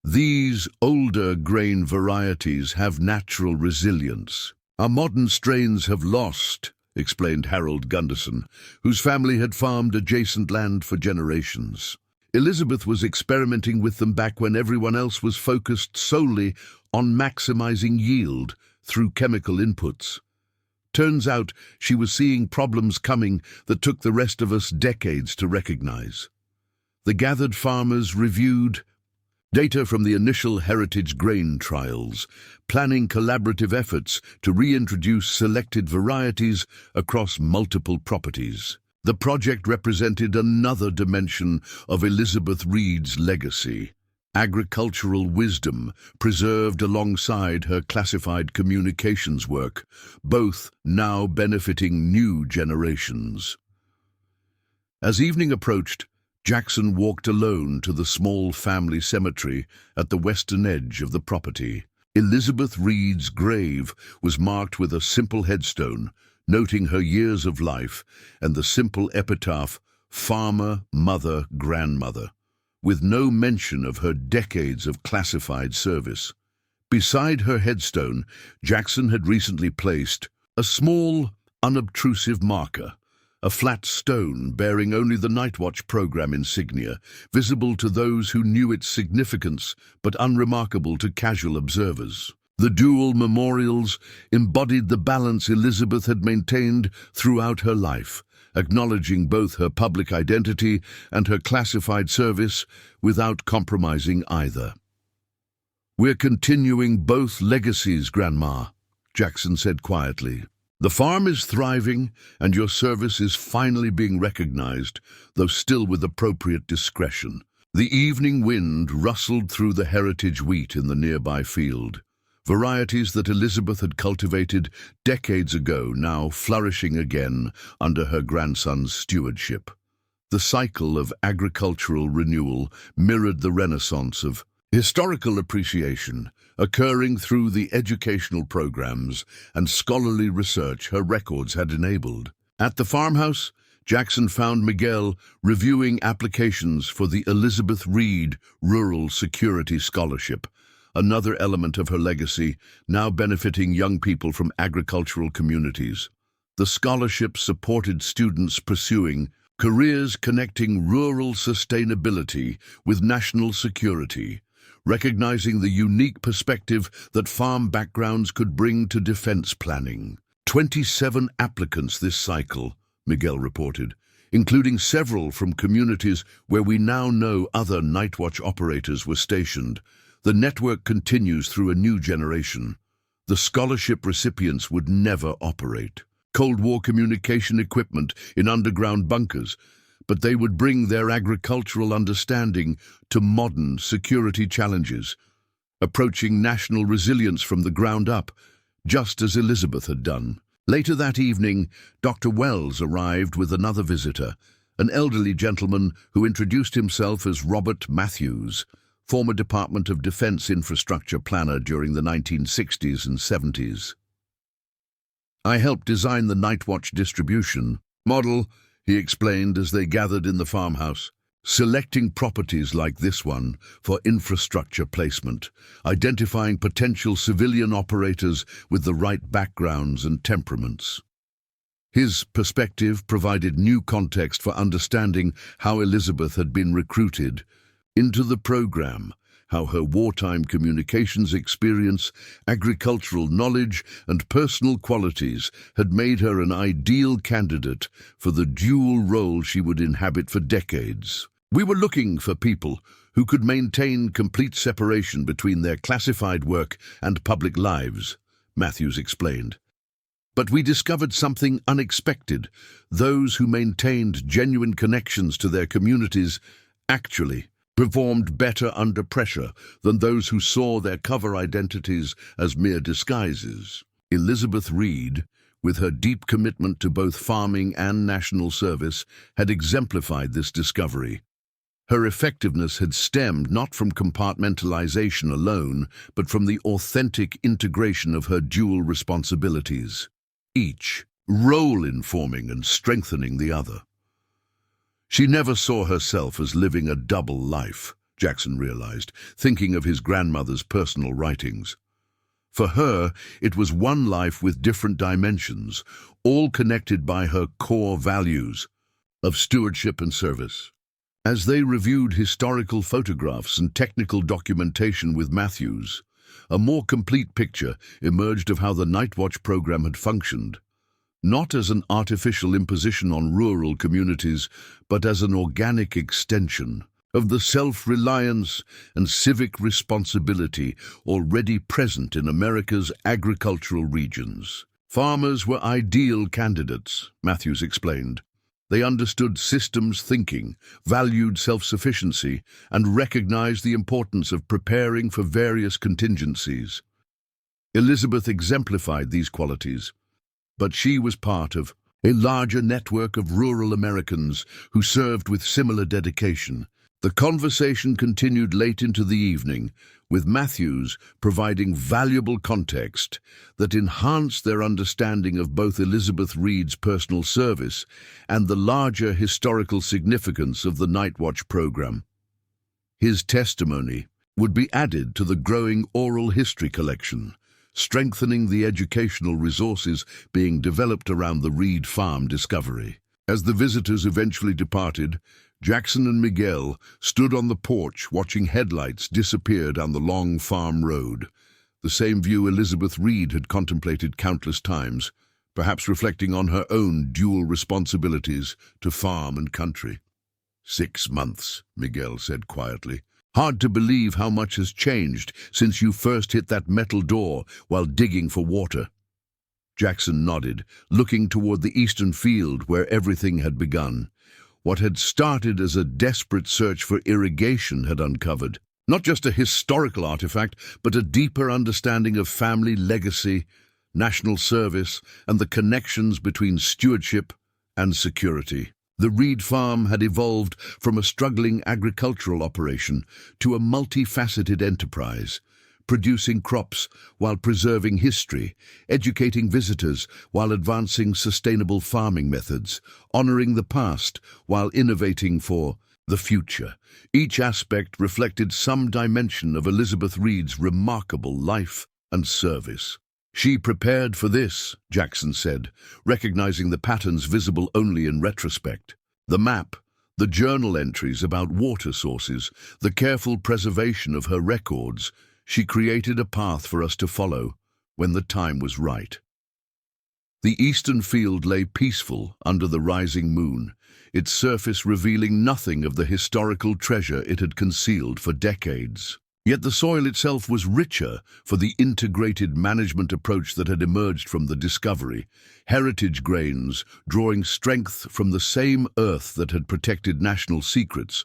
These older grain varieties have natural resilience. Our modern strains have lost, explained Harold Gunderson, whose family had farmed adjacent land for generations. Elizabeth was experimenting with them back when everyone else was focused solely on maximizing yield through chemical inputs. Turns out she was seeing problems coming that took the rest of us decades to recognize. The gathered farmers reviewed data from the initial heritage grain trials, planning collaborative efforts to reintroduce selected varieties across multiple properties. The project represented another dimension of Elizabeth Reid's legacy, agricultural wisdom preserved alongside her classified communications work, both now benefiting new generations. As evening approached, Jackson walked alone to the small family cemetery at the western edge of the property. Elizabeth Reid's grave was marked with a simple headstone, noting her years of life, and the simple epitaph, farmer, mother, grandmother, with no mention of her decades of classified service. Beside her headstone, Jackson had recently placed a small, unobtrusive marker, a flat stone bearing only the Nightwatch program insignia, visible to those who knew its significance but unremarkable to casual observers. The dual memorials embodied the balance Elizabeth had maintained throughout her life, acknowledging both her public identity and her classified service without compromising either. "We're continuing both legacies, Grandma," Jackson said quietly. "The farm is thriving, and your service is finally being recognized, though still with appropriate discretion." The evening wind rustled through the heritage wheat in the nearby field, varieties that Elizabeth had cultivated decades ago now flourishing again under her grandson's stewardship. The cycle of agricultural renewal mirrored the renaissance of historical appreciation, occurring through the educational programs and scholarly research her records had enabled. At the farmhouse, Jackson found Miguel reviewing applications for the Elizabeth Reid Rural Security Scholarship, another element of her legacy, now benefiting young people from agricultural communities. The scholarship supported students pursuing careers connecting rural sustainability with national security, recognizing the unique perspective that farm backgrounds could bring to defense planning. 27 applicants this cycle, Miguel reported, including several from communities where we now know other Night Watch operators were stationed. The network continues through a new generation. The scholarship recipients would never operate Cold War communication equipment in underground bunkers, but they would bring their agricultural understanding to modern security challenges, approaching national resilience from the ground up, just as Elizabeth had done. Later that evening, Dr. Wells arrived with another visitor, an elderly gentleman who introduced himself as Robert Matthews, former Department of Defense infrastructure planner during the 1960s and 70s. "I helped design the Night Watch distribution model," he explained as they gathered in the farmhouse, "selecting properties like this one for infrastructure placement, identifying potential civilian operators with the right backgrounds and temperaments." His perspective provided new context for understanding how Elizabeth had been recruited into the program, how her wartime communications experience, agricultural knowledge, and personal qualities had made her an ideal candidate for the dual role she would inhabit for decades. "We were looking for people who could maintain complete separation between their classified work and public lives," Matthews explained. "But we discovered something unexpected. Those who maintained genuine connections to their communities actually performed better under pressure than those who saw their cover identities as mere disguises." Elizabeth Reid, with her deep commitment to both farming and national service, had exemplified this discovery. Her effectiveness had stemmed not from compartmentalization alone, but from the authentic integration of her dual responsibilities, each role informing and strengthening the other. She never saw herself as living a double life, Jackson realized, thinking of his grandmother's personal writings. For her, it was one life with different dimensions, all connected by her core values of stewardship and service. As they reviewed historical photographs and technical documentation with Matthews, a more complete picture emerged of how the Night Watch program had functioned, not as an artificial imposition on rural communities, but as an organic extension of the self-reliance and civic responsibility already present in America's agricultural regions. Farmers were ideal candidates, Matthews explained. They understood systems thinking, valued self-sufficiency, and recognized the importance of preparing for various contingencies. Elizabeth exemplified these qualities, but she was part of a larger network of rural Americans who served with similar dedication. The conversation continued late into the evening, with Matthews providing valuable context that enhanced their understanding of both Elizabeth Reid's personal service and the larger historical significance of the Night Watch program. His testimony would be added to the growing oral history collection, strengthening the educational resources being developed around the Reid Farm discovery. As the visitors eventually departed, Jackson and Miguel stood on the porch watching headlights disappear down the long farm road, the same view Elizabeth Reid had contemplated countless times, perhaps reflecting on her own dual responsibilities to farm and country. 6 months, Miguel said quietly. "Hard to believe how much has changed since you first hit that metal door while digging for water." Jackson nodded, looking toward the eastern field where everything had begun. What had started as a desperate search for irrigation had uncovered not just a historical artifact, but a deeper understanding of family legacy, national service, and the connections between stewardship and security. The Reid Farm had evolved from a struggling agricultural operation to a multifaceted enterprise, producing crops while preserving history, educating visitors while advancing sustainable farming methods, honoring the past while innovating for the future. Each aspect reflected some dimension of Elizabeth Reid's remarkable life and service. "She prepared for this," Jackson said, recognizing the patterns visible only in retrospect. The map, the journal entries about water sources, the careful preservation of her records, she created a path for us to follow when the time was right. The eastern field lay peaceful under the rising moon, its surface revealing nothing of the historical treasure it had concealed for decades. Yet the soil itself was richer for the integrated management approach that had emerged from the discovery. Heritage grains, drawing strength from the same earth that had protected national secrets,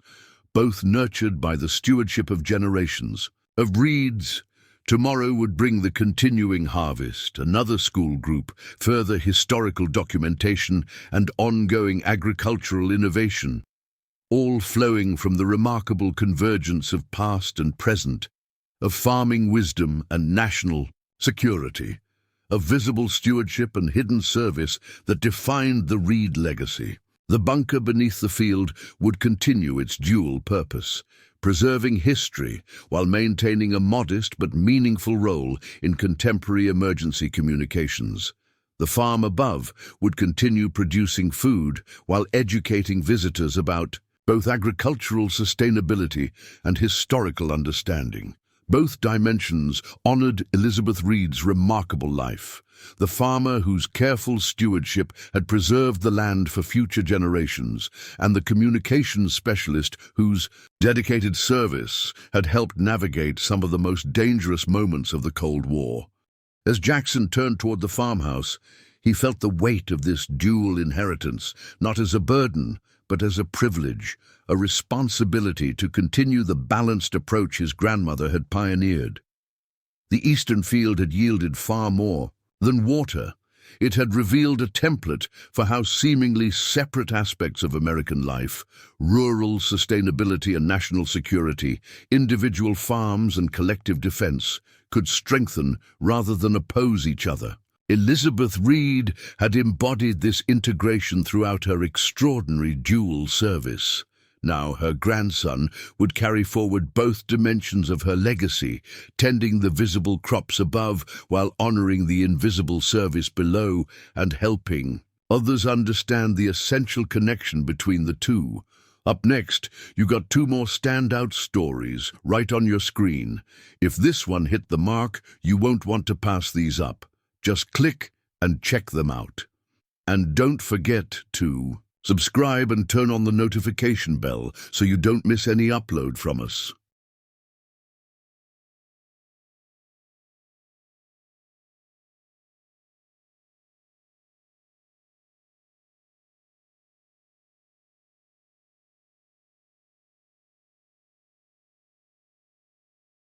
both nurtured by the stewardship of generations. Of Reid's, tomorrow would bring the continuing harvest, another school group, further historical documentation, and ongoing agricultural innovation, all flowing from the remarkable convergence of past and present, of farming wisdom and national security, of visible stewardship and hidden service that defined the Reid legacy. The bunker beneath the field would continue its dual purpose, preserving history while maintaining a modest but meaningful role in contemporary emergency communications. The farm above would continue producing food while educating visitors about both agricultural sustainability and historical understanding. Both dimensions honored Elizabeth Reid's remarkable life, the farmer whose careful stewardship had preserved the land for future generations, and the communications specialist whose dedicated service had helped navigate some of the most dangerous moments of the Cold War. As Jackson turned toward the farmhouse, he felt the weight of this dual inheritance, not as a burden, but as a privilege, a responsibility to continue the balanced approach his grandmother had pioneered. The eastern field had yielded far more than water. It had revealed a template for how seemingly separate aspects of American life, rural sustainability and national security, individual farms and collective defense, could strengthen rather than oppose each other. Elizabeth Reid had embodied this integration throughout her extraordinary dual service. Now her grandson would carry forward both dimensions of her legacy, tending the visible crops above while honoring the invisible service below and helping others understand the essential connection between the two. Up next, you got two more standout stories right on your screen. If this one hit the mark, you won't want to pass these up. Just click and check them out. And don't forget to subscribe and turn on the notification bell so you don't miss any upload from us.